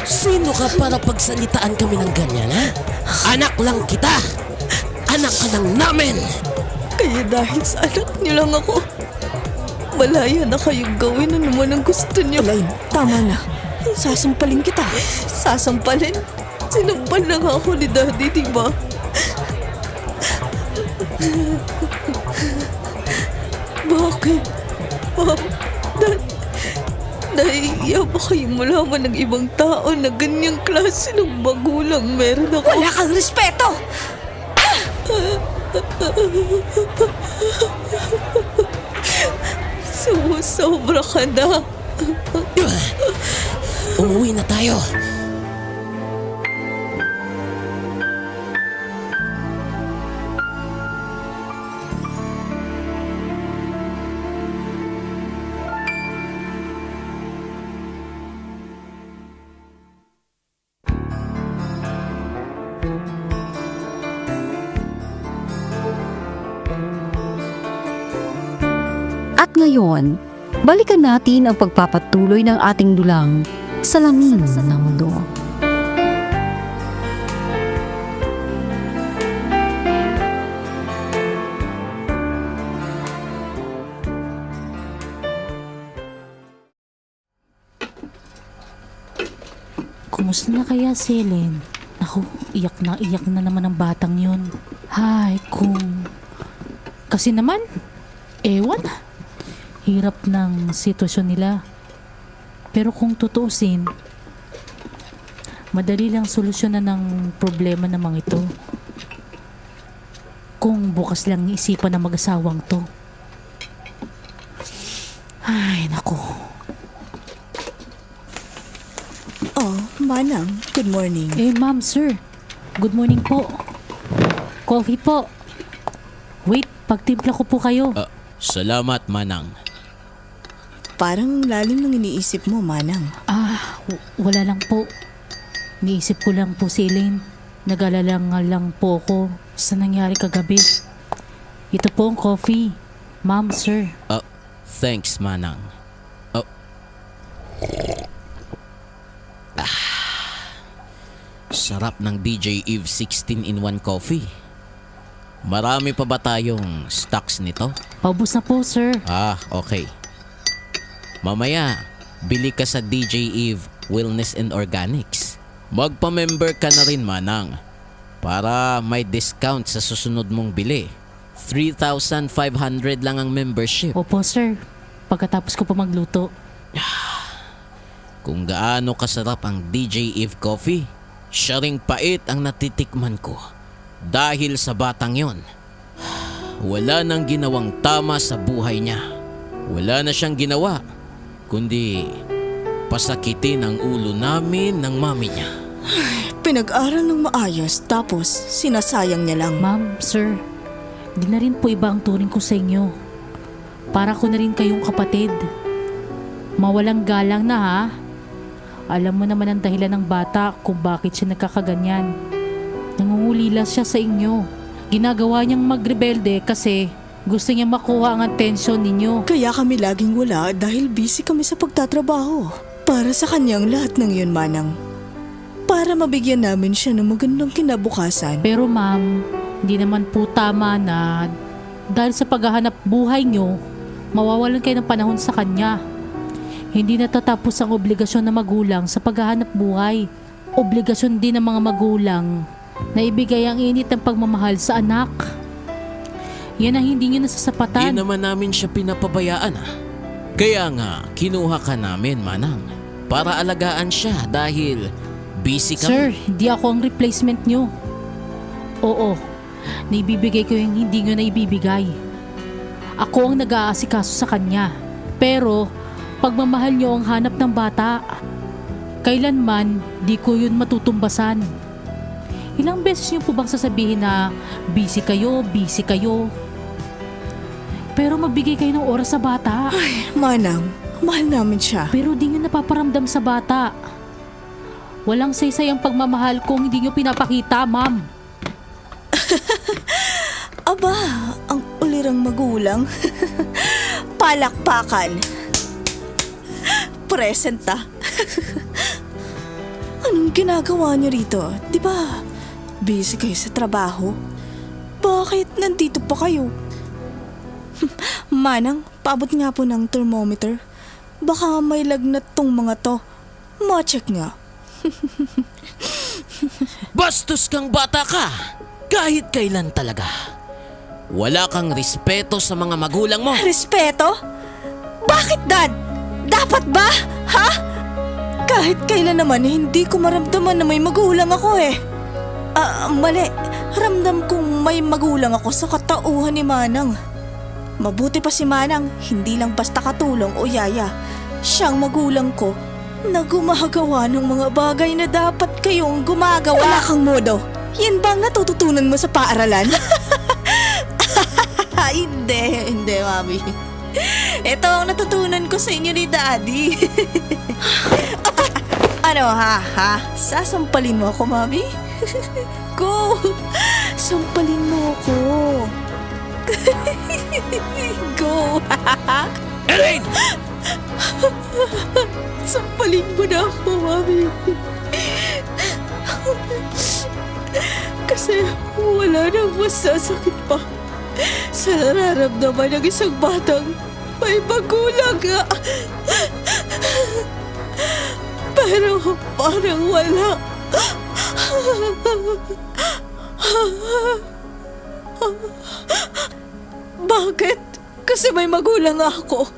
Sino ka para pagsalitaan kami ng ganyan, ha? Anak lang kita! Anak ka lang namin! Kaya dahil sa anak niyo lang ako, malaya na kayong gawin na naman ang gusto niyo. Elaine, tama na. Sasampalin kita. Sasampalin? Sinampal na nga ako ni Daddy, diba? Bakit? Ma'am, nahihiya ba kayo malaman ng ibang tao na ganyang klase ng magulang meron ako? Wala kang respeto! Sumusobra ka na. Umuwi na tayo. At ngayon, balikan natin ang pagpapatuloy ng ating dulang Salamin ng Mundo. Kumusta na kaya si Ellen? Ako, iyak na naman ang batang yun. Hay, kasi naman, ewan. Hirap ng sitwasyon nila. Pero kung tutuusin, madali lang solusyonan ng problema namang ito. Kung bukas lang isipan ng mag-asawang to. Ay, naku. Oh, Manang, good morning. Ma'am, sir. Good morning po. Coffee po. Wait, pagtimpla ko po kayo. Salamat, Manang. Parang lalim ng iniisip mo, Manang. Wala lang po. Niisip ko lang po si Elaine. Nag-alala lang po ako sa nangyari kagabi. Ito po ang coffee. Ma'am, sir. Thanks, Manang. Sarap ng DJ Eve 16-in-1 coffee. Marami pa ba tayong stocks nito? Paubos na po, sir. Okay. Mamaya, bili ka sa DJ Eve Wellness and Organics. Magpa-member ka na rin, Manang, para may discount sa susunod mong bili. 3,500 lang ang membership. Opo, sir. Pagkatapos ko po magluto. Kung gaano kasarap ang DJ Eve coffee, siya ring pait ang natitikman ko. Dahil sa batang yon, wala nang ginawang tama sa buhay niya. Wala na siyang ginawa, kundi pasakitin ang ulo namin ng mami niya. Pinag-aral ng maayos tapos sinasayang niya lang. Ma'am, sir. Di na rin po iba ang turing ko sa inyo. Para ko na rin kayong kapatid. Mawalang galang na, ha? Alam mo naman ang dahilan ng bata kung bakit siya nagkakaganyan. Nangungulila siya sa inyo. Ginagawa niyang magrebelde kasi gusto niya makuha ang atensyon ninyo. Kaya kami laging wala dahil busy kami sa pagtatrabaho. Para sa kanyang lahat ng yun, Manang. Para mabigyan namin siya ng magandang kinabukasan. Pero ma'am, hindi naman po tama na dahil sa paghahanap buhay niyo, mawawalan kayo ng panahon sa kanya. Hindi natatapos ang obligasyon ng magulang sa paghahanap buhay. Obligasyon din ng mga magulang na ibigay ang init ng pagmamahal sa anak. Yan ang hindi nyo Di nasasapatan. naman namin siya pinapabayaan Kaya nga, kinuha ka namin, Manang. Para alagaan siya dahil busy kami. Sir, hindi ako ang replacement nyo. Oo, naibibigay ko yung hindi nyo naibibigay. Ako ang nag-aasikaso sa kanya. Pero, pagmamahal nyo ang hanap ng bata. Kailanman, di ko yun matutumbasan. Ilang beses nyo po bang sasabihin na busy kayo? Pero magbigay kayo ng oras sa bata. Manang, mahal namin siya. Pero di nyo napaparamdam sa bata. Walang saysay ang pagmamahal kung hindi nyo pinapakita, ma'am. Aba, ang ulirang magulang. Palakpakan. Present Anong ginagawa niyo rito? Di ba busy kayo sa trabaho? Bakit nandito pa kayo? Manang, paabot nga po ng thermometer. Baka may lagnat tong mga to. Ma-check nga. Bastos kang bata ka! Kahit kailan talaga. Wala kang respeto sa mga magulang mo. Respeto? Bakit, Dad? Dapat ba? Ha? Kahit kailan naman, hindi ko maramdaman na may magulang ako eh. Mali. Ramdam kong may magulang ako sa katauhan ni Manang. Mabuti pa si Manang, hindi lang basta katulong o yaya. Siyang magulang ko na gumagawa ng mga bagay na dapat kayong gumagawa. Wala kang modo. Yan ba ang natututunan mo sa paaralan? Hindi, Mami. Ito ang natutunan ko sa inyo ni Daddy. Ano ha? Sasampalin mo ako, Mami? Go! Sampalin mo ako. Go! Elaine! Sampalin mo na ako, Mami. Kasi wala nang masasakit pa sa nararamdaman ng isang batang may magulang nga. Pero parang wala. Bakit? Kasi may magulang ako.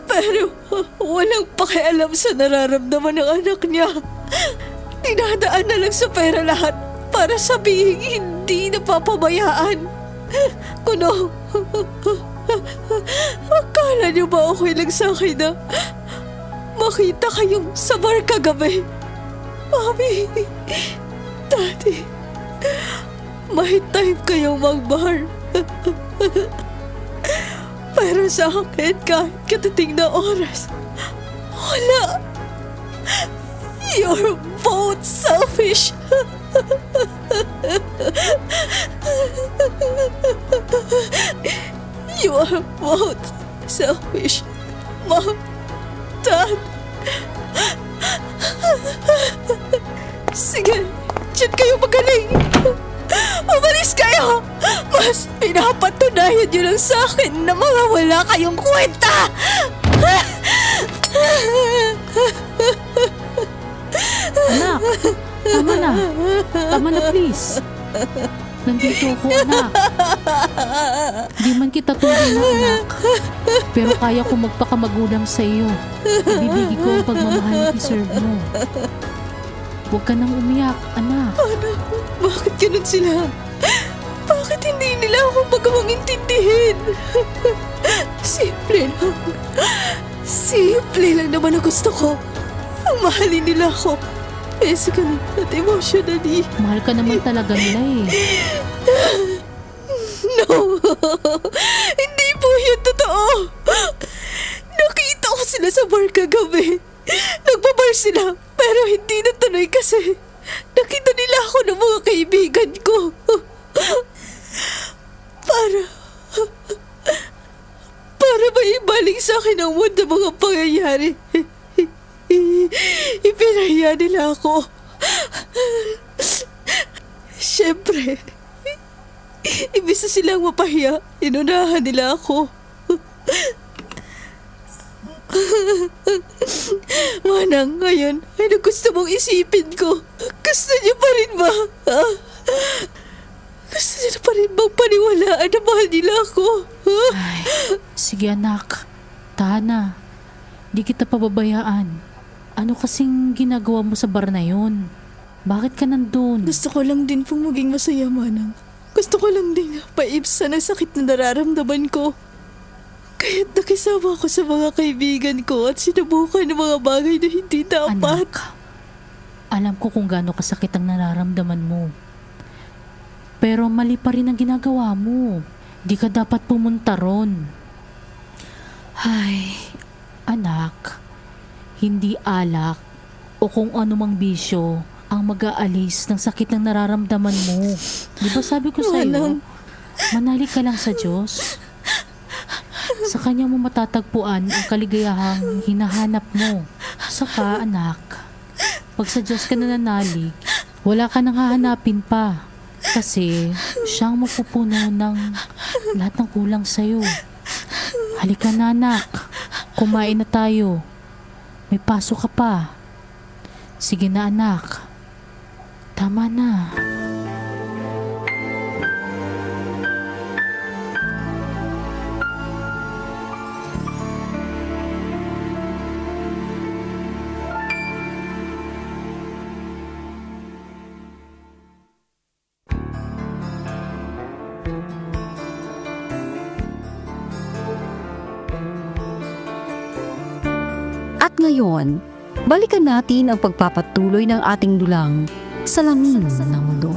Pero walang pakialam sa nararamdaman ng anak niya. Tinadaan na lang sa pera lahat para sabihin hindi napapabayaan. Kuno, akala niyo ba okay lang sa akin na makita kayong sa bar kagabi? Mami, Daddy, may time kayong mag-bar. Pero sa akin, kahit katiting na oras, wala. You're both selfish. You are both selfish, Mom, Dad. Sige, diyan kayo magaling. Umalis kayo! Mas pinapatunayan niyo lang sa akin na mga wala kayong kwenta! Anak, tama na please. Nandito ako, anak. Di man kita tunay na anak, pero kaya ko magpakamagulang sa iyo. Ibibigay ko ang pagmamahal na deserve mo. Huwag ka nang umiyak, anak. Anak, bakit ganun sila? Bakit hindi nila ako magawang intindihin? Simple lang naman ang gusto ko. Ang mahalin nila ako. Physically at emotionally. Mahal ka naman talaga nila eh. No! Hindi po yun totoo! Nakita ko sila sa bar kagabi. Nagbabar sila, pero hindi natuloy kasi nakita nila ako ng mga kaibigan ko. Para maibalik sa akin ang mood ng mga pangyayari. Ipinahiya nila ako. Siyempre, imbis na silang mapahiya, inunahan nila ako. Manang, ngayon, ano gusto mong isipin ko? Gusto niyo pa rin ba? Ha? Gusto niyo pa rin bang paniwalaan na mahal nila ako? Ha? Ay, sige anak, tahan na. Di kita pababayaan. Ano kasing ginagawa mo sa bar na yun? Bakit ka nandun? Gusto ko lang din pong maging masaya, Manang. Gusto ko lang din paibsan ang sakit na nararamdaman ko. Kaya't nakisama ako sa mga kaibigan ko at sinubukan ng mga bagay na hindi dapat. Anak, alam ko kung gaano kasakit ang nararamdaman mo. Pero mali pa rin ang ginagawa mo. Di ka dapat pumunta ron. Ay, anak, hindi alak o kung anumang bisyo ang mag-aalis ng sakit ng nararamdaman mo. Di ba sabi ko sa'yo, Manang. manali ka lang sa Diyos. Sa Kanya mo matatagpuan ang kaligayahang hinahanap mo. Saka, anak, pag sa Diyos ka nananalig, wala ka nang hahanapin pa. Kasi siyang mapupuno ng lahat ng kulang sa'yo. Halika na, anak. Kumain na tayo. May pasok ka pa. Sige na, anak. Tama na. At ngayon, balikan natin ang pagpapatuloy ng ating dulang Salamin ng Mundo.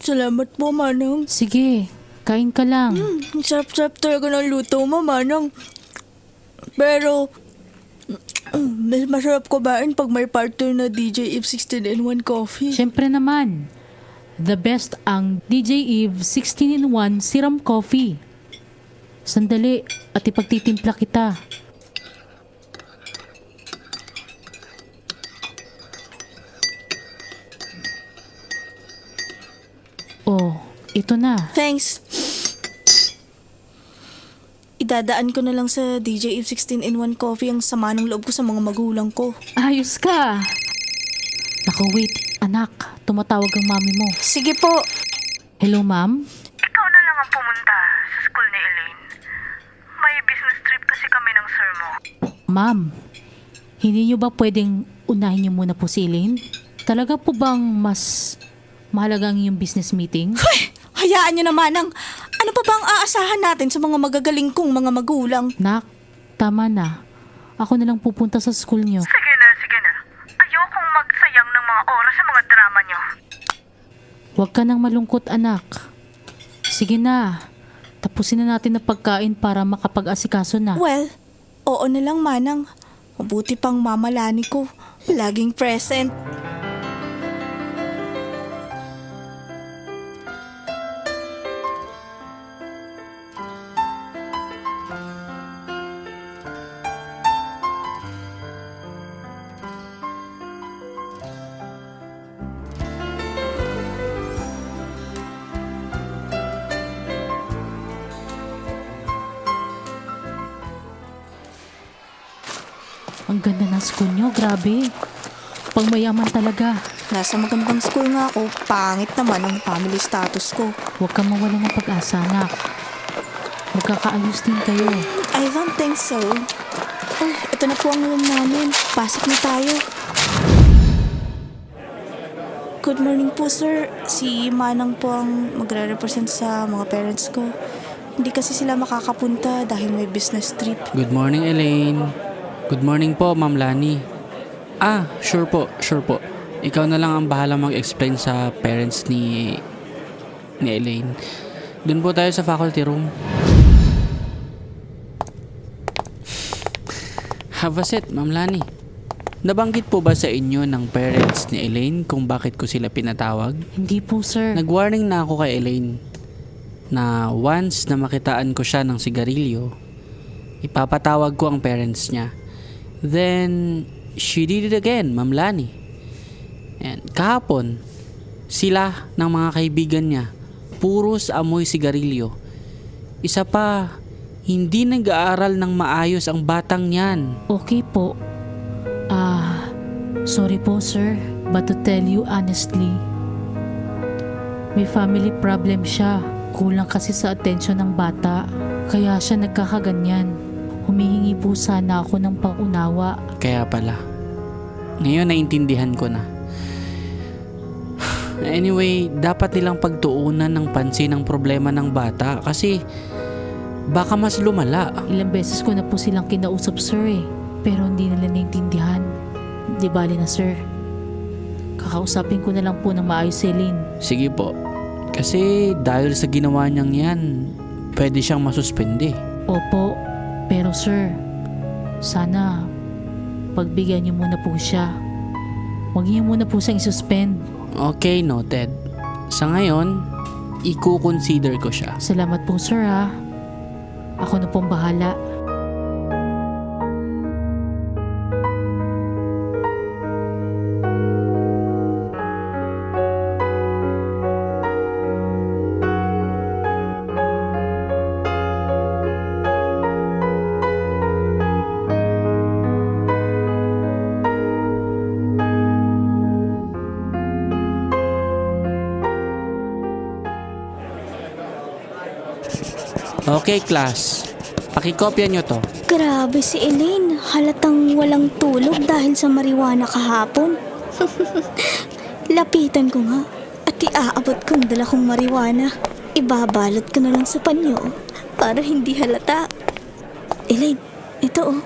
Salamat po, Manang. Sige, kain ka lang. Ang sarap-sarap talaga ng luto mo, Manang. Pero, mas masarap kumain pag may partner na DJ Eve 16-in-1 coffee. Siyempre naman, the best ang DJ Eve 16-in-1 Serum Coffee. Sandali at ipagtitimpla kita. Oh, ito na. Thanks. Idadaan ko na lang sa DJ Eve 16-in-1 coffee ang sama ng loob ko sa mga magulang ko. Ayos ka. Naku, wait. Anak, tumatawag ang mami mo. Sige po. Hello, ma'am? Ikaw na lang ang pumunta sa school ni Elaine. May business trip kasi kami ng sir mo. Ma'am, hindi niyo ba pwedeng unahin niyo muna po si Elaine? Talaga po bang mas mahalaga ang iyong business meeting? Hayaan niyo naman ang ano pa bang aasahan natin sa mga magagaling kong mga magulang? Nak, tama na. Ako na lang pupunta sa school niyo. Sige na, sige na. Ayokong magsayang ng mga oras sa mga drama niyo. Huwag ka nang malungkot, anak. Sige na. Tapusin na natin ang pagkain para makapag-asikaso na. Well, oo na lang, Manang. Mabuti pang Mama Lani ko. Laging present. Ang ganda ng school niyo, grabe. Pangmayaman talaga. Nasa magandang school nga ako. Pangit naman ang family status ko. Huwag kang mawalan ng pag-asa, anak. Magkakaayos din kayo. I don't think so. Oh, ito na po ang room namin. Pasok na tayo. Good morning po, sir. Si Manang po ang magre-represent sa mga parents ko. Hindi kasi sila makakapunta dahil may business trip. Good morning, Elaine. Good morning po, Ma'am Lani. Sure po. Ikaw na lang ang bahala mag-explain sa parents ni Elaine. Doon po tayo sa faculty room. Have a seat, Ma'am Lani. Nabanggit po ba sa inyo ng parents ni Elaine kung bakit ko sila pinatawag? Hindi po, sir. Nag-warning na ako kay Elaine na once na makitaan ko siya ng sigarilyo, ipapatawag ko ang parents niya. Then, she did it again, Ma'am Lani. And kahapon, sila ng mga kaibigan niya, puros amoy sigarilyo. Isa pa, hindi nag-aaral ng maayos ang batang yan. Okay po. Sorry po sir, but to tell you honestly, may family problem siya. Kulang kasi sa atensyon ng bata, kaya siya nagkakaganyan. Humihingi po sana ako ng pangunawa. Kaya pala. Ngayon naintindihan ko na. Anyway, dapat nilang pagtuunan ng pansin ang problema ng bata kasi baka mas lumala. Ilang beses ko na po silang kinausap sir pero hindi nila naintindihan. Di bali na sir. Kakausapin ko na lang po ng maayos si Elaine. Sige po. Kasi dahil sa ginawa niyang yan, pwede siyang masuspende. Opo, pero sir, sana pagbigyan niyo muna po siya. Huwag niyo muna po siyang isuspend. Okay, noted. Sa ngayon, i-consider ko siya. Salamat po sir ha. Ako na pong bahala. Okay, class. Pakikopya nyo to. Grabe si Elaine. Halatang walang tulog dahil sa marijuana kahapon. Lapitan ko nga at iaabot kong dala kong marijuana. Ibabalot ko na lang sa panyo para hindi halata. Elaine, ito oh.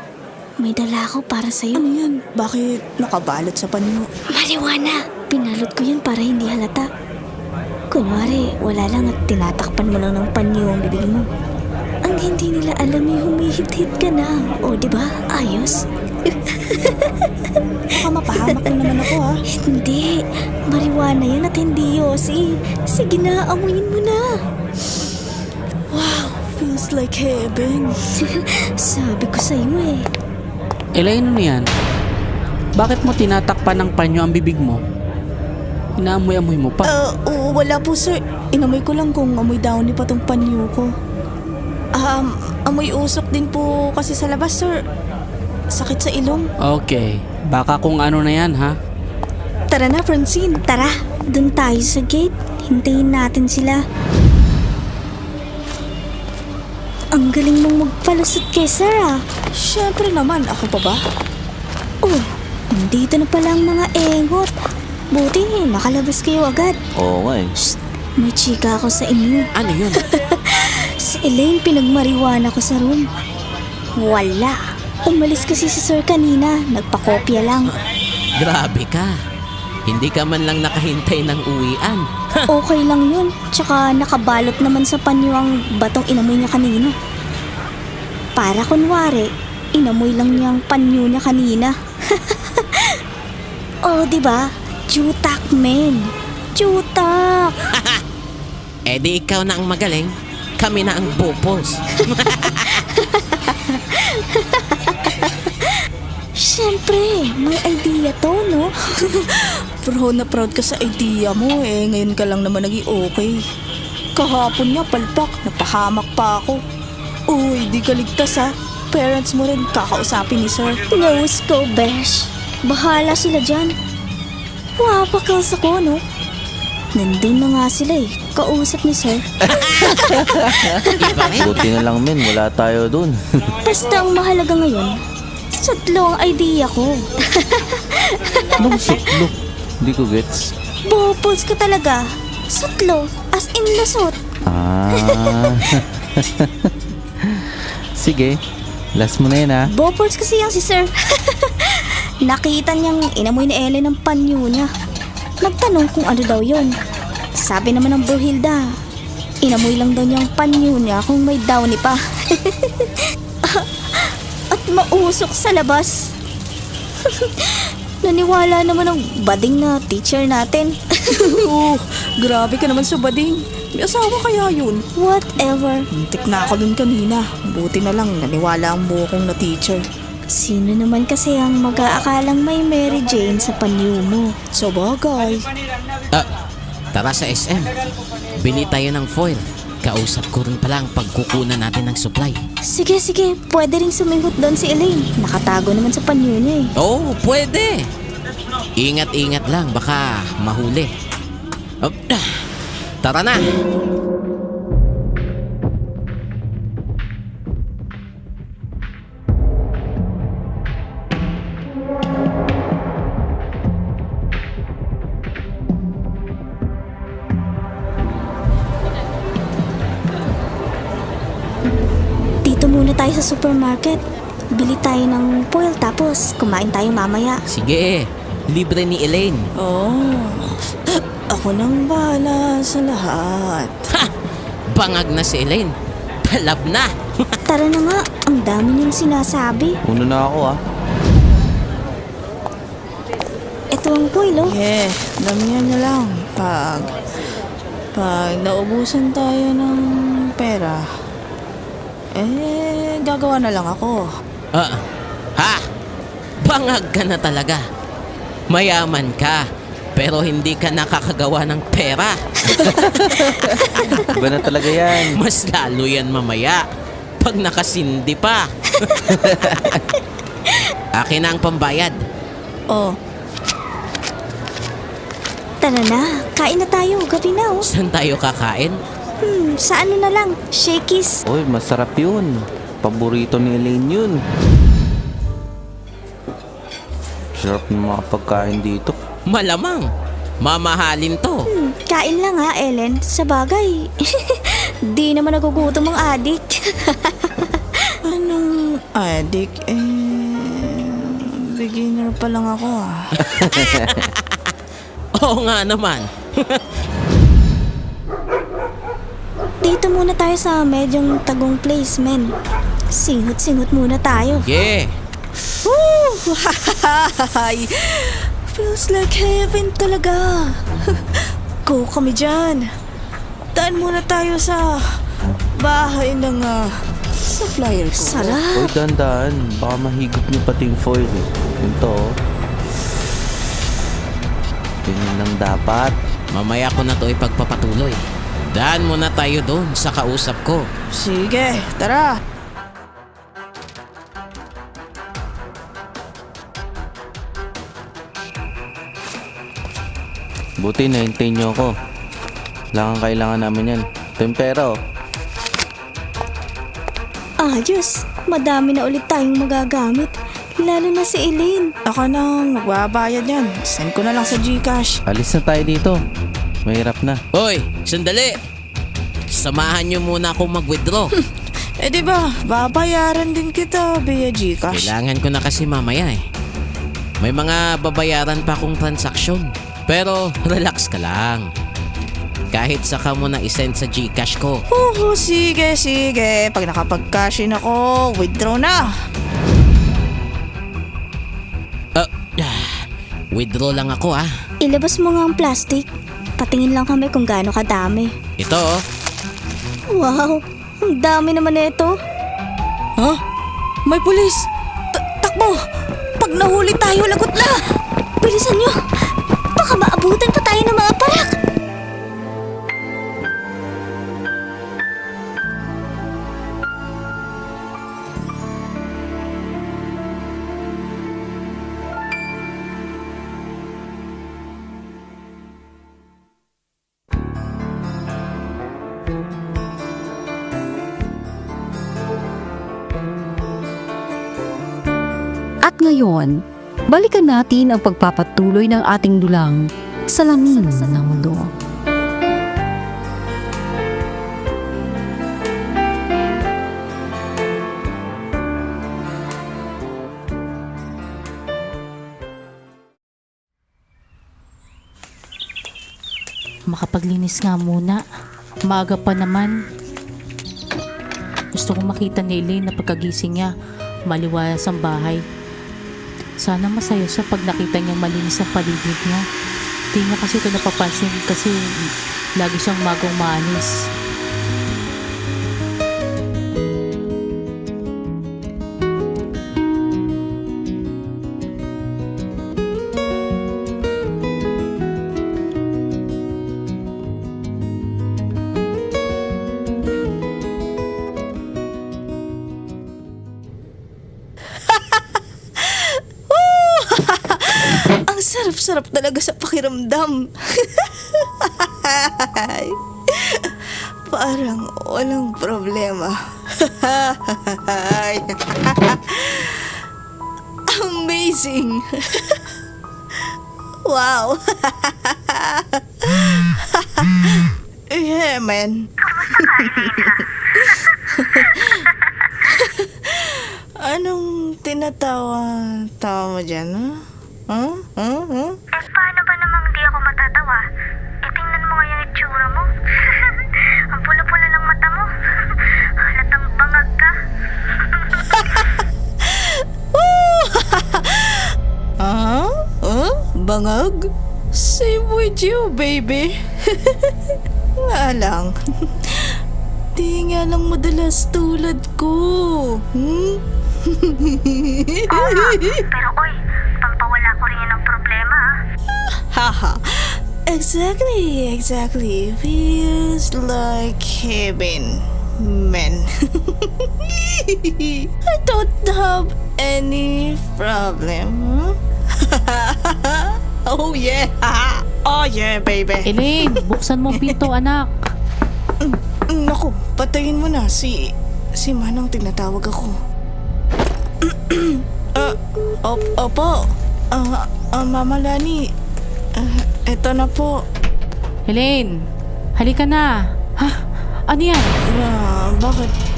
May dala ako para sa'yo. Ano yan? Bakit nakabalot sa panyo? Marijuana! Pinalot ko yan para hindi halata. Kunwari, wala lang at tinatakpan mo lang ng panyo ang bibig mo. Ang hindi nila alam ay humihit-hit ka na. O, di ba? Ayos. Baka mapahamak na naman ako ha. Hindi. Marijuana yan at hindi yosi. Sige na, amuyin mo na. Wow, feels like heaven. Sabi ko sa'yo eh. Elaine, ano yan? Bakit mo tinatakpan ng panyo ang bibig mo? Inaamoy-amoy mo pa. Wala po sir. Inamoy ko lang kung amoy downy pa tong panyo ko. Amoy usok din po kasi sa labas sir. Sakit sa ilong. Okay. Baka kung ano na yan, ha? Tara na, Francine. Tara. Doon tayo sa gate. Hintayin natin sila. Ang galing mong magpalusot kay Sarah. Siyempre naman, ako pa ba? Oh, nandito na pala ang mga engot. Buti, makalabas kayo agad. Oo nga eh. Shh, may chika ako sa inyo. Ano yun? Si Elaine pinagmariwana ko sa room. Wala. Umalis kasi si Sir kanina. Nagpakopya lang. Grabe ka. Hindi ka man lang nakahintay ng uwian. Okay lang yun. Tsaka nakabalot naman sa panyo ang batong inamoy niya kanina. Para kunwari, inamoy lang niya ang panyo niya kanina. Oh, diba? Jutak, men. Jutak. Eh di ikaw na ang magaling. Kami na ang bubbles. Siyempre, may idea to, no? Proud na proud ka sa idea mo eh. Ngayon ka lang naman naging okay. Kahapon nga palpak, napahamak pa ako. Uy, di ka ligtas ha. Parents mo rin kakausapin ni sir. Nose ko, besh. Bahala sila dyan. Wapakals ako, no? Nandun na nga sila eh. Kausap ni sir. Iba rin. Buti na lang men, wala tayo dun. Basta ang mahalaga ngayon, satlo ang idea ko. Anong suklo? Hindi ko gets. Bopals ka talaga. Satlo, as in lasot. Sige, last mo na yan ha. Bopals kasi yan si sir. Nakita niyang inamoy ni Ellen ang panyo niya. Nagtanong kung ano daw yon. Sabi naman ng Brohilda, inamoy lang daw niya ang panyo niya kung may downy pa. At mausok sa labas. Naniwala naman ang bading na teacher natin. Grabe ka naman sa bading. May asawa kaya yun? Whatever. Muntik na ako dun kanina. Buti na lang naniwala ang buo kong na teacher. Sino naman kasi ang mag-aakalang may Mary Jane sa panyo mo? Sa bagay. Tara sa SM. Bili tayo ng foil. Kausap ko rin pala ang pagkukunan natin ng supply. Sige, pwede rin sumihot doon si Elaine. Nakatago naman sa panyo niya eh. Oo, pwede. Ingat-ingat lang, baka mahuli. Tara na. Dito muna tayo sa supermarket. Bili tayo ng foil tapos kumain tayo mamaya. Sige, libre ni Elaine. Ako nang bahala sa lahat. Ha! Bangag na si Elaine. Talab na. Tara na nga, ang dami niyang sinasabi. Una na ako Ito ang foil oh. Damihan niya lang. Pag naubusan tayo ng pera, gagawa na lang ako. Ha? Bangag ka na talaga. Mayaman ka, pero hindi ka nakakagawa ng pera. Iba na talaga yan. Mas lalo yan mamaya, pag nakasindi pa. Akin na ang pambayad. Tara na, kain na tayo. Gabi na oh. Saan tayo kakain? Sa ano na lang, Shakey's. Uy, masarap yun. Paborito ni Elaine yun. Sarap ng mga pagkain dito. Malamang, mamahalin to. Kain lang ha, Ellen. Sa bagay, di naman nagugutom ang adik. Anong adik? Beginner pa lang ako Oo nga naman. Dito muna tayo sa medyong tagong place, men. Singot-singot muna tayo. Yeah. Feels like heaven talaga. Go kami dyan. Daan muna tayo sa bahay ng supplier ko. Sarap. Uy, dandan. Baka mahigop niyo pati yung foil eh. Ito. Ganyan lang dapat. Mamaya ko na to ipagpapatuloy. Daan muna tayo doon sa kausap ko. Sige, tara. Buti na-hintayin niyo ako. Kailangan namin yan. Ito yung pera oh. Diyos. Madami na ulit tayong magagamit. Lalo na si Elaine. Ako nang magbabayad yan. Send ko na lang sa GCash. Alis na tayo dito. Mahirap na. Hoy, sandali. Samahan niyo muna akong mag-withdraw. Diba, babayaran din kita via GCash. Kailangan ko na kasi mamaya eh. May mga babayaran pa akong transaksyon. Pero relax ka lang. Kahit saka mo na isend sa GCash ko. Sige. Pag nakapag-cash in ako, withdraw na. Withdraw lang ako ah. Ilabas mo nga ang plastic. Patingin lang kami kung gaano kadami. Ito oh. Wow, ang dami naman nito. May pulis! Takbo! Pag nahuli tayo, lagot na! Bilisan nyo! Baka maabutan pa tayo ng mga parak! At ngayon, balikan natin ang pagpapatuloy ng ating dulang Salamin ng Mundo. Makapaglinis nga muna. Maaga pa naman. Gusto kong makita ni Elaine na pagkagising niya, maliwalas ang bahay. Sana masaya siya pag nakita niyang malinis ang paligid niya. Di niya kasi ito napapansin kasi lagi siyang magong maanis. sarap talaga sa pakiramdam. Parang walang problema. Amazing. Wow. Yeah, man. Anong tawa mo dyan, ha? Paano ba namang di ako matatawa? Tingnan mo nga yung itsura mo. Ang pula-pula ng mata mo. Halatang bangag ka. Bangag? Same with you, baby. Nga lang. Di nga lang madalas tulad ko. Pero oy, pampawala ko rin yan ng problema. Haha. Exactly. Feels like heaven, man. I don't have any problem. Oh yeah. Oh yeah, baby. Elaine, buksan mo ang pinto, anak. Naku, patayin mo na. Si Manang tinatawag ako. Opo. Mama Lani. Eto na po. Elaine, halika na. Ha? Ano yan?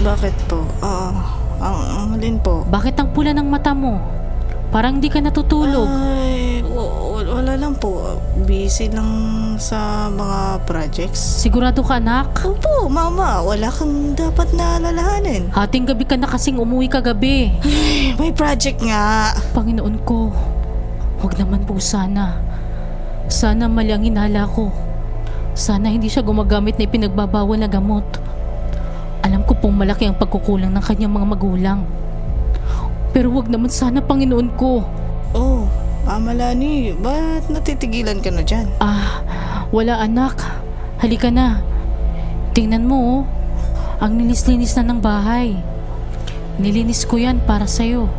Bakit po? Ang alin po? Bakit ang pula ng mata mo? Parang di ka natutulog. Ay, wala lang po. Busy lang sa mga projects. Sigurado ka, anak? Opo, mama. Wala kang dapat naalalahanin. Hating gabi ka na kasing umuwi kagabi. May project nga. Panginoon ko, huwag naman po sana. Sana mali ang hinala ko. Sana hindi siya gumagamit na ipinagbabawal na gamot. Alam ko pong malaki ang pagkukulang ng kanyang mga magulang. Pero wag naman sana, Panginoon ko. Oh, Mama Lani, ba't natitigilan ka na dyan? Wala anak. Halika na. Tingnan mo, ang linis-linis na ng bahay. Nilinis ko yan para sa'yo.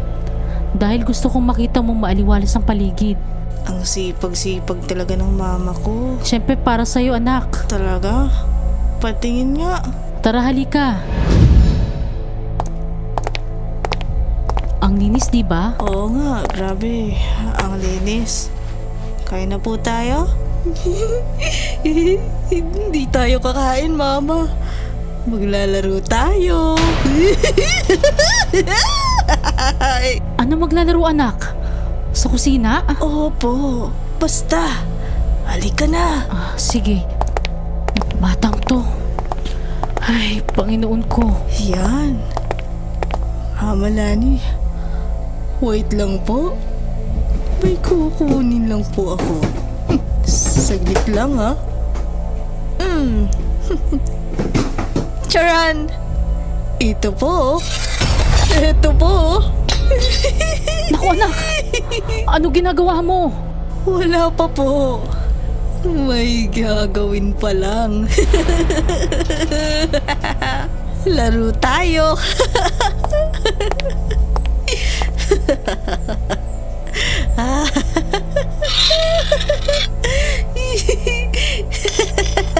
Dahil gusto kong makita mong maaliwalas ang paligid. Ang sipag-sipag talaga ng mama ko. Siyempre para sa'yo, anak. Talaga? Patingin nga. Tara, halika. Ang linis, di ba? Oo nga, grabe. Ang linis. Kaya na po tayo? Hindi tayo kakain, mama. Maglalaro tayo. Ano maglalaro, anak? Sa kusina? Opo, basta. Halika na. Sige. Batang to. Ay, Panginoon ko. Yan. Mama Lani, wait lang po. May kukunin lang po ako. Saglit lang, ha? Charan! Ito po. Ito po. Naku, anak! Ano ginagawa mo? Wala pa po. May gagawin pa lang. Laro tayo.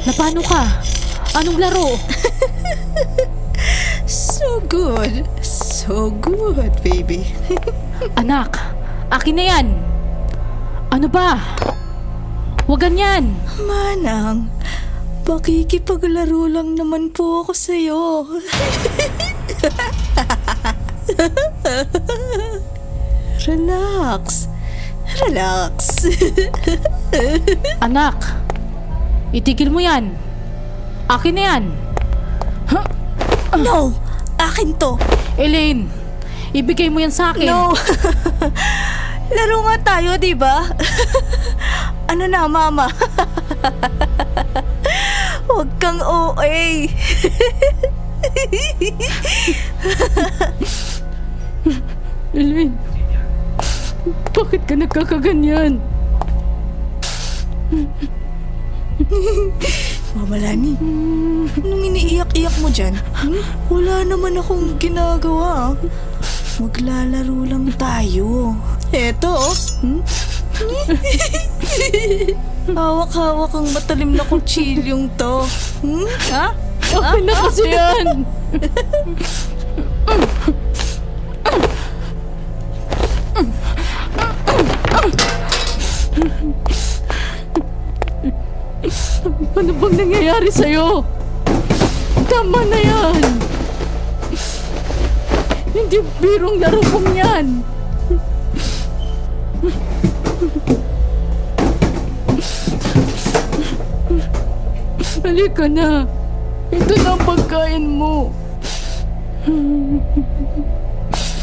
Napano ka? Anong laro? So good. So good, baby. Anak, akin na yan. Ano ba? Huwag ganyan. Manang, pakikipaglaro lang naman po ako sa'yo. Relax. Anak, itigil mo yan. Akin na yan. No! Akin to. Elaine, ibigay mo yan sa akin. No. Laro nga tayo, di ba? Ano na, mama? Huwag kang OA. Elaine, bakit ka nagkakaganyan? Mama Lani, anong iniiyak-iyak mo dyan? Wala naman akong ginagawa. Maglalaro lang tayo. Eto, oh. Hawak-hawak ang matalim na kutsilyong to. Ha? Okay na kasi yan. Ano bang nangyayari sa'yo? Tama na yan. Hindi birong laro kong yan. Halika na. Ito na ang pagkain mo.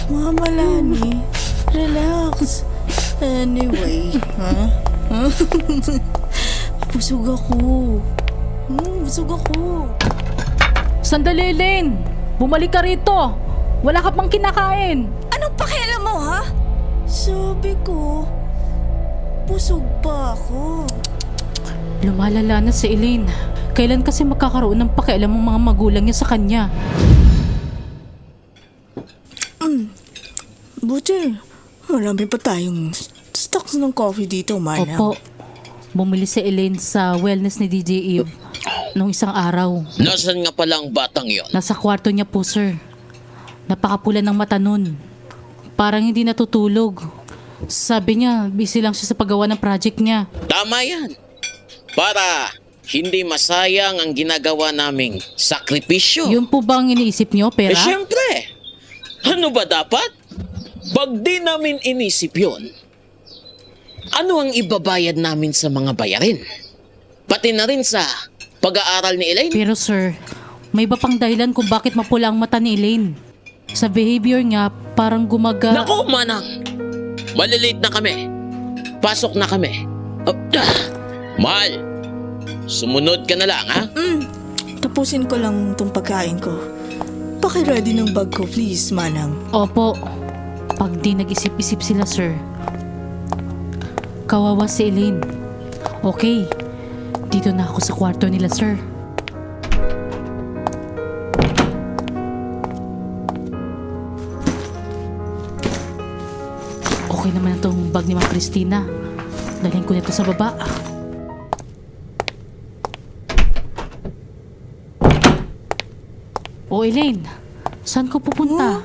Mama Lani, relax. Anyway, ha? Busog ako. Busog ako. Sandali, Elaine. Bumalik ka rito. Wala ka pang kinakain. Anong pakialam mo, ha? Sabi ko, busog pa ako. Lumalala na si Elaine. Kailan kasi magkakaroon ng pakialam ng mga magulang niya sa kanya? Buti, marami pa tayong stocks ng coffee dito, Manang. Opo. Bumili si Elaine sa wellness ni DJ Eve nung isang araw. Nasaan nga pala ang batang yon? Nasa kwarto niya po, sir. Napakapula ng mata nun. Parang hindi natutulog. Sabi niya, busy lang siya sa paggawa ng project niya. Tama yan. Para hindi masayang ang ginagawa naming sakripisyo. Yun po ba ang iniisip niyo, pera? Siyempre. Ano ba dapat? Pag di namin inisip yun, ano ang ibabayad namin sa mga bayarin? Pati na rin sa pag-aaral ni Elaine? Pero sir, may iba pang dahilan kung bakit mapula ang mata ni Elaine. Sa behavior niya, parang Naku, Manang! Malilate na kami. Pasok na kami. Mahal, sumunod ka na lang, ha? Tapusin ko lang itong pagkain ko. Paki-ready ng bag ko, please, Manang. Opo. Pag di nag-isip-isip sila, sir. Kawawa si Elaine. Okay. Dito na ako sa kwarto nila, sir. Okay naman itong bag ni Ma'am Christina. Dalhin ko nito sa baba. O Elaine, saan ko pupunta?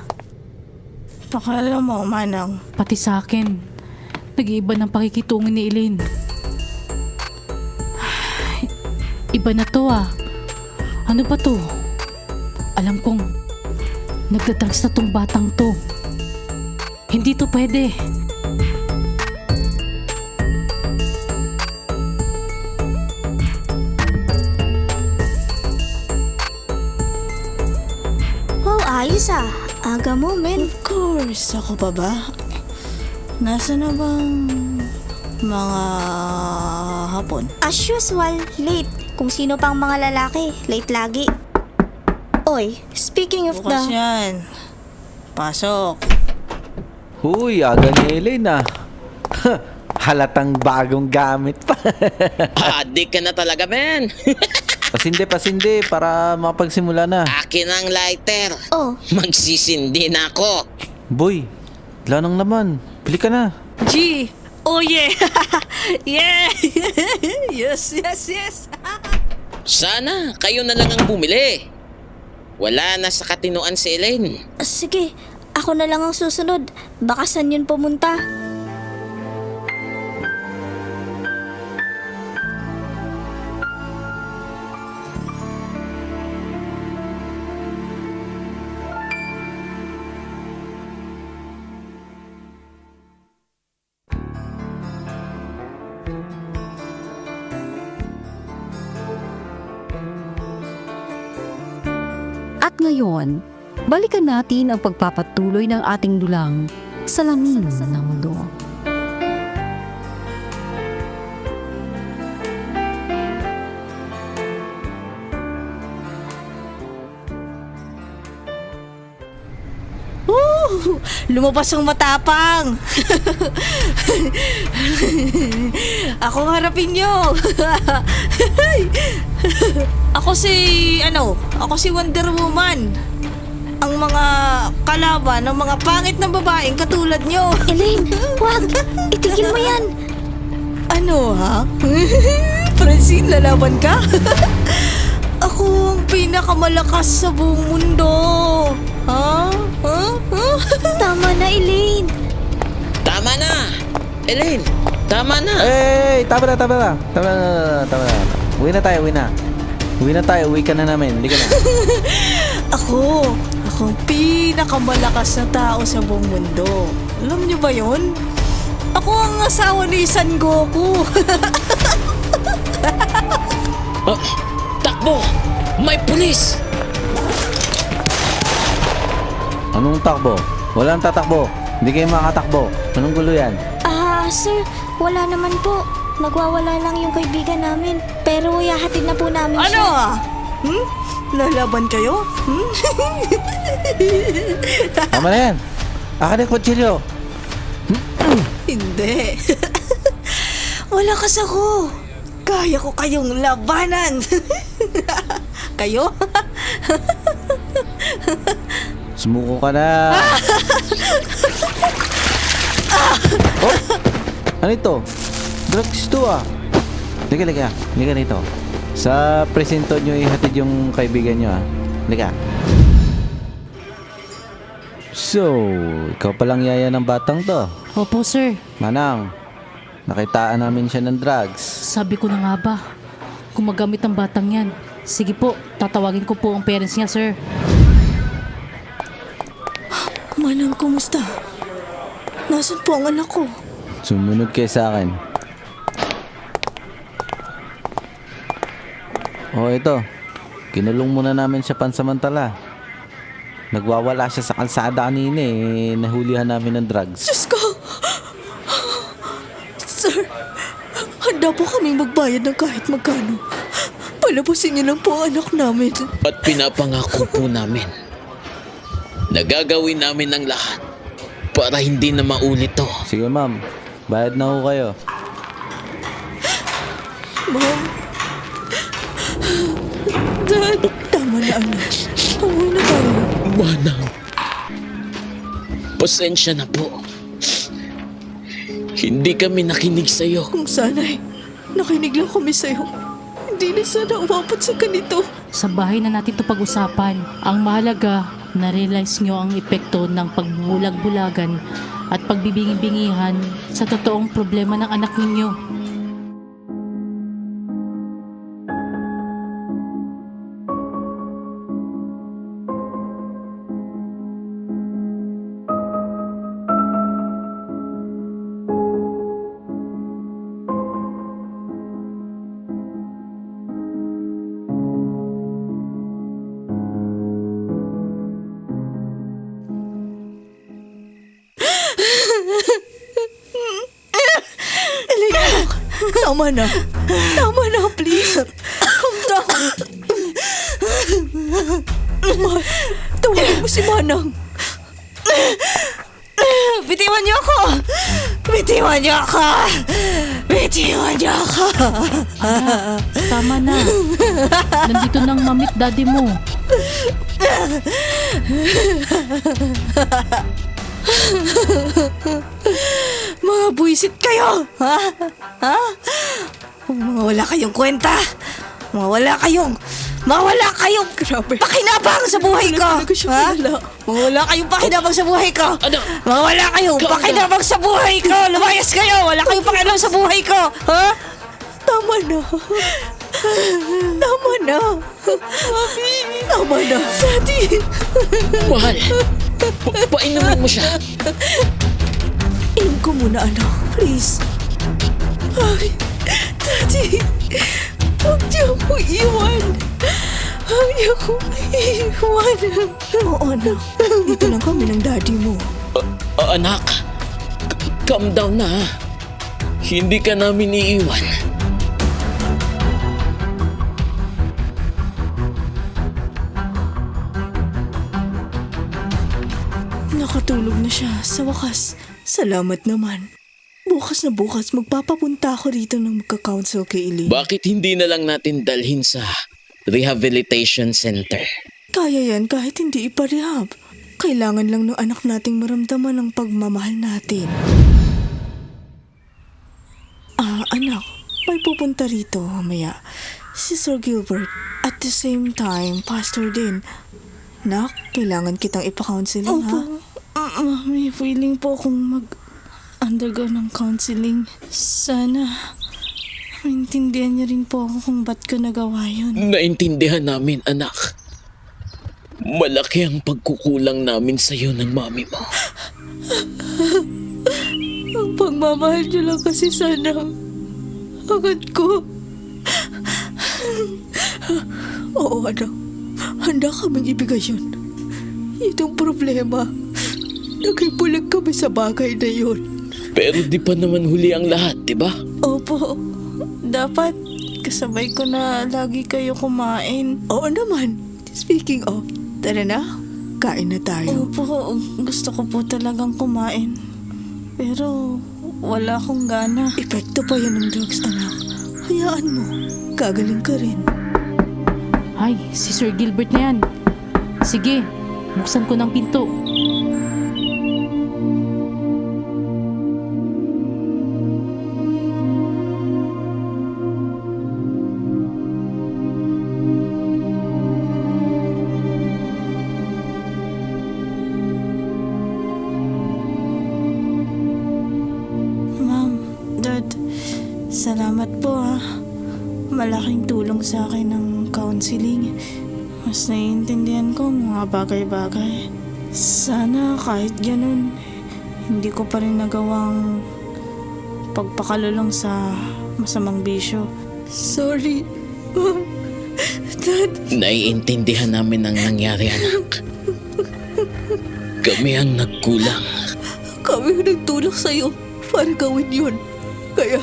Pakialam mo, Manang. Pati sa akin. Nag-iiba ng pakikitungin ni Elaine. Ay, iba na to ah. Ano ba to? Alam kong nagdadrugs na tong batang to. Hindi to pwede. Wow, ayos ah. Aga mo, men. Of course, ako pa ba? Nasa na bang mga hapon? As usual, late. Kung sino pang mga lalaki, late lagi. Oy, speaking of Bukas the... yan. Pasok. Huy, aga ni Elaine ah. Halatang bagong gamit pa. Adik ka na talaga, men. Pasindi para makapagsimula na. Akin ang lighter. Oh, Magsisindi na ako. Boy, wala nang laman. Pili ka na. G! Oh yeah! Yeah! Yes! Sana kayo na lang ang bumili. Wala na sa katinuan si Elaine. sige. Ako na lang ang susunod. Baka saan yun pumunta? At ngayon, balikan natin ang pagpapatuloy ng ating dulang Salamin ng Mundo. Lumabas ang matapang! Ako harapin nyo! Ako si Wonder Woman. Ang mga kalaban ng mga pangit na babaeng katulad nyo. Elaine, wag! Itigil mo yan! Ano ha? Francine, lalaban ka? Ako ang pinakamalakas sa buong mundo. Ha? Tama na, Elaine. Tama na! Elaine, tama na! Hey, tama na. Uwi na tayo. Uwi ka na namin. Hindi ka na. Ako ang pinakamalakas na tao sa buong mundo. Alam niyo ba yun? Ako ang asawa ni San Goku. Takbo! May pulis! Anong takbo? Walang tatakbo. Hindi kayo makatakbo. Anong gulo yan? Sir, wala naman po. Nagwawala lang yung kaibigan namin. Pero ihahatid na po namin Ano siya. ah? Lalaban kayo? Tama na yan. Akin yung kutsilyo. Hindi. Malakas ako. Kaya ko kayong labanan. Kayo? Sumuko ka na. Oh! Ano ito? Drugs to ah. Liga rito. Sa presinto nyo ihatid yung kaibigan nyo ah. Liga. So, ikaw palang yaya ng batang to. Opo, sir. Manang, nakitaan namin siya ng drugs. Sabi ko na nga ba, kung magamit ang batang yan. Sige po, tatawagin ko po ang parents niya, sir. Manang, kumusta? Nasaan po ang anak ko? Sumunod kayo sa akin. Oh, ito. Kinulong muna namin siya pansamantala. Nagwawala siya sa kalsada kanina eh. Nahulihan namin ng drugs. Diyos ko! Sir, handa po kaming magbayad ng kahit magkano. Palabasin niyo lang po ang anak namin. At pinapangako po namin na gagawin namin ang lahat para hindi na maulit to. Sige ma'am, bayad na ho kayo. Ma'am. Dad, tama na anak. Umuwi na tayo. Manang, pasensya na po. Hindi kami nakinig sa'yo. Kung sana'y nakinig lang kami sa'yo, hindi na sana umabot sa ganito. Sa bahay na natin to pag-usapan. Ang mahalaga, na-realize nyo ang epekto ng pagbubulag-bulagan at pagbibingi-bingihan sa totoong problema ng anak ninyo. Elena, tama na. Tama na, please. Tama. Tawagin mo si Manang. Bitiwan niyo ako. Bitiwan niyo ako. Bitiwan niyo ako. Tama na. Nandito nang mamit daddy mo. Mga buwisit kayo! Ha? Ha? Mga wala kayong kwenta! Mga wala kayong pakinabang sa buhay ko! Ha? Mga wala kayong pakinabang sa buhay ko! Ano? Mga wala kayong pakinabang sa buhay ko! Lumayas kayo! Wala kayong pakinabang sa buhay ko! Ha? Tama na! Tama na! Mami! Tama na! Daddy! Mahal, painumin mo siya. Inom ko muna, anak. Please. Ay, Daddy. Huwag niyo ako iwan. Huwag niyo ako iwan. Oo, anak. Dito lang kami ng daddy mo. Anak, calm down na ha. Hindi ka namin iiwan. Nakatulog na siya sa wakas. Salamat naman. Bukas na bukas, magpapapunta ako rito ng magka-counsel kay Elaine. Bakit hindi na lang natin dalhin sa rehabilitation center? Kaya yan kahit hindi iparehab. Kailangan lang ng anak nating maramdaman ang pagmamahal natin. Anak, may pupunta rito mamaya. Si Sir Gilbert. At the same time, pastor din. Nak, kailangan kitang ipa-counseling, ha? May feeling po akong mag-undergo ng counseling. Sana maintindihan niya rin po ako kung ba't ko nagawa yun. Naintindihan namin, anak. Malaki ang pagkukulang namin sa iyo ng mami mo. Ang pagmamahal niyo lang kasi sana agad ko. Oo, anak. Handa kaming ibigay yun. Itong problema. Naging bulag kami sa bagay na yun. Pero di pa naman huli ang lahat, di ba? Opo. Dapat kasabay ko na lagi kayo kumain. Oo naman. Speaking of, tara na. Kain na tayo. Opo. Gusto ko po talagang kumain. Pero wala akong gana. Epekto pa yan ng drugs, anak. Hayaan mo. Gagaling ka rin. Ay, si Sir Gilbert na yan. Sige, buksan ko ng pinto. Ma'am, Dad, salamat po ha. Malaking tulong sa akin ng counseling. Mas naiintindihan ko mga bagay-bagay. Sana kahit ganun, hindi ko pa rin nagawang pagpakalulong sa masamang bisyo. Sorry, Ma'am. Dad. Naiintindihan namin ang nangyari, anak. Kami ang nagkulang. Kami ang nagtulak sa'yo para gawin yun. Kaya,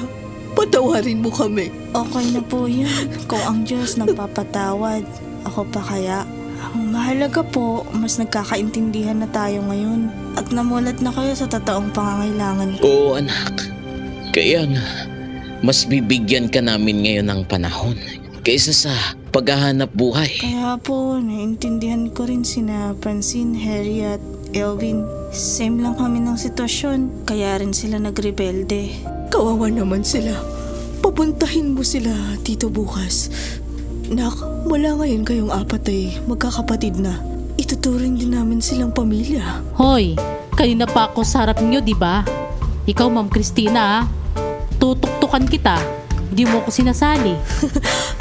patawarin mo kami. Okay na po yun. Kung ang Diyos nagpapatawad, ako pa kaya? Ang mahalaga po, mas nagkakaintindihan na tayo ngayon. At namulat na kayo sa totoong pangangailangan ko. Oo, anak. Kaya nga, mas bibigyan ka namin ngayon ng panahon kaysa sa paghahanap buhay. Kaya po, naiintindihan ko rin sina Francine, Harry at Elvin. Same lang kami ng sitwasyon, kaya rin sila nagrebelde. Kawawa naman sila. Papuntahin mo sila dito bukas. Nak, mula ngayon kayong apat ay magkakapatid na. Ituturing din namin silang pamilya. Hoy, kanina pa ako sa harap niyo, di ba? Ikaw, Ma'am Christina, tutuktukan kita. Hindi mo ako sinasali.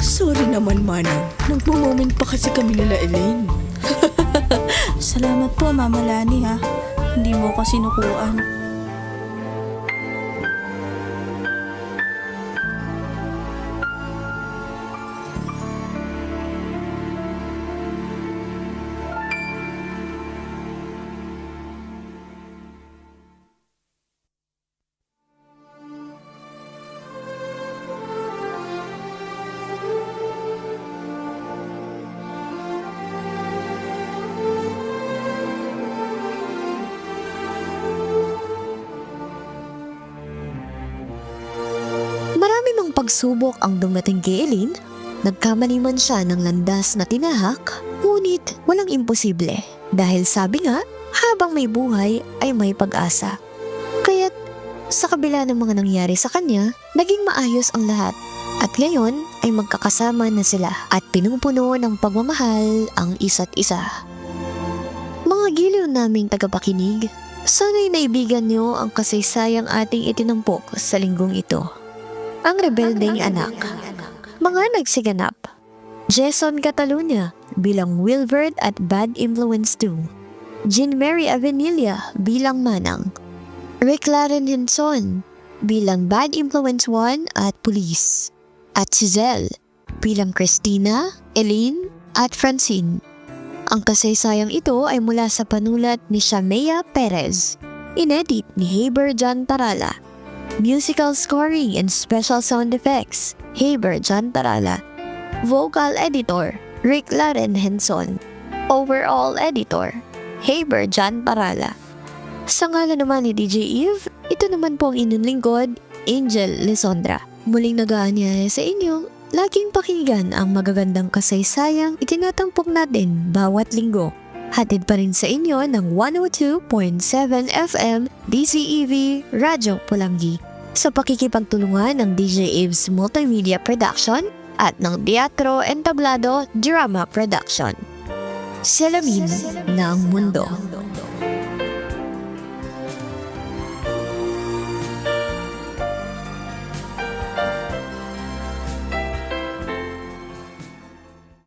Sorry naman, Manang. Nagmo-moment pa kasi kami nila Elaine. Salamat po, Mama Lani, ha. Hindi mo ko sinukuan. Marami mang pagsubok ang dumating kay Eileen, nagkamali man siya ng landas na tinahak, ngunit walang imposible. Dahil sabi nga, habang may buhay ay may pag-asa. Kaya't sa kabila ng mga nangyari sa kanya, naging maayos ang lahat. At ngayon ay magkakasama na sila at pinupuno ng pagmamahal ang isa't isa. Mga giliw naming tagapakinig, sana'y naibigan niyo ang kasaysayang ating itinampok sa linggong ito. Ang Rebeldeng Anak. Mga nagsiganap. Jason Catalunya bilang Wilbert at Bad Influence 2. Jean Mary Avenilla bilang Manang. Rick Laren Henson bilang Bad Influence 1 at Police. At Giselle bilang Christina, Eileen at Francine. Ang kasaysayang ito ay mula sa panulat ni Shamea Perez. Inedit ni Haber John Tarala. Musical scoring and special sound effects, Haber John Tarala. Vocal editor, Rick Laren Henson. Overall editor, Haber John Tarala. Sa ngalan naman ni DJ Eve, ito naman po ang inyong lingkod, Angel Lisondra. Muling nag-aanyaya sa inyo, laging pakinggan ang magagandang kasaysayang itinatampok natin bawat linggo. Hatid pa rin sa inyo ng 102.7 FM DCEV Radyo Pulangi. sa pakikipagtulungan ng DJ Abe's Multimedia Production at ng Teatro Entablado Drama Production. Salamin ng Mundo.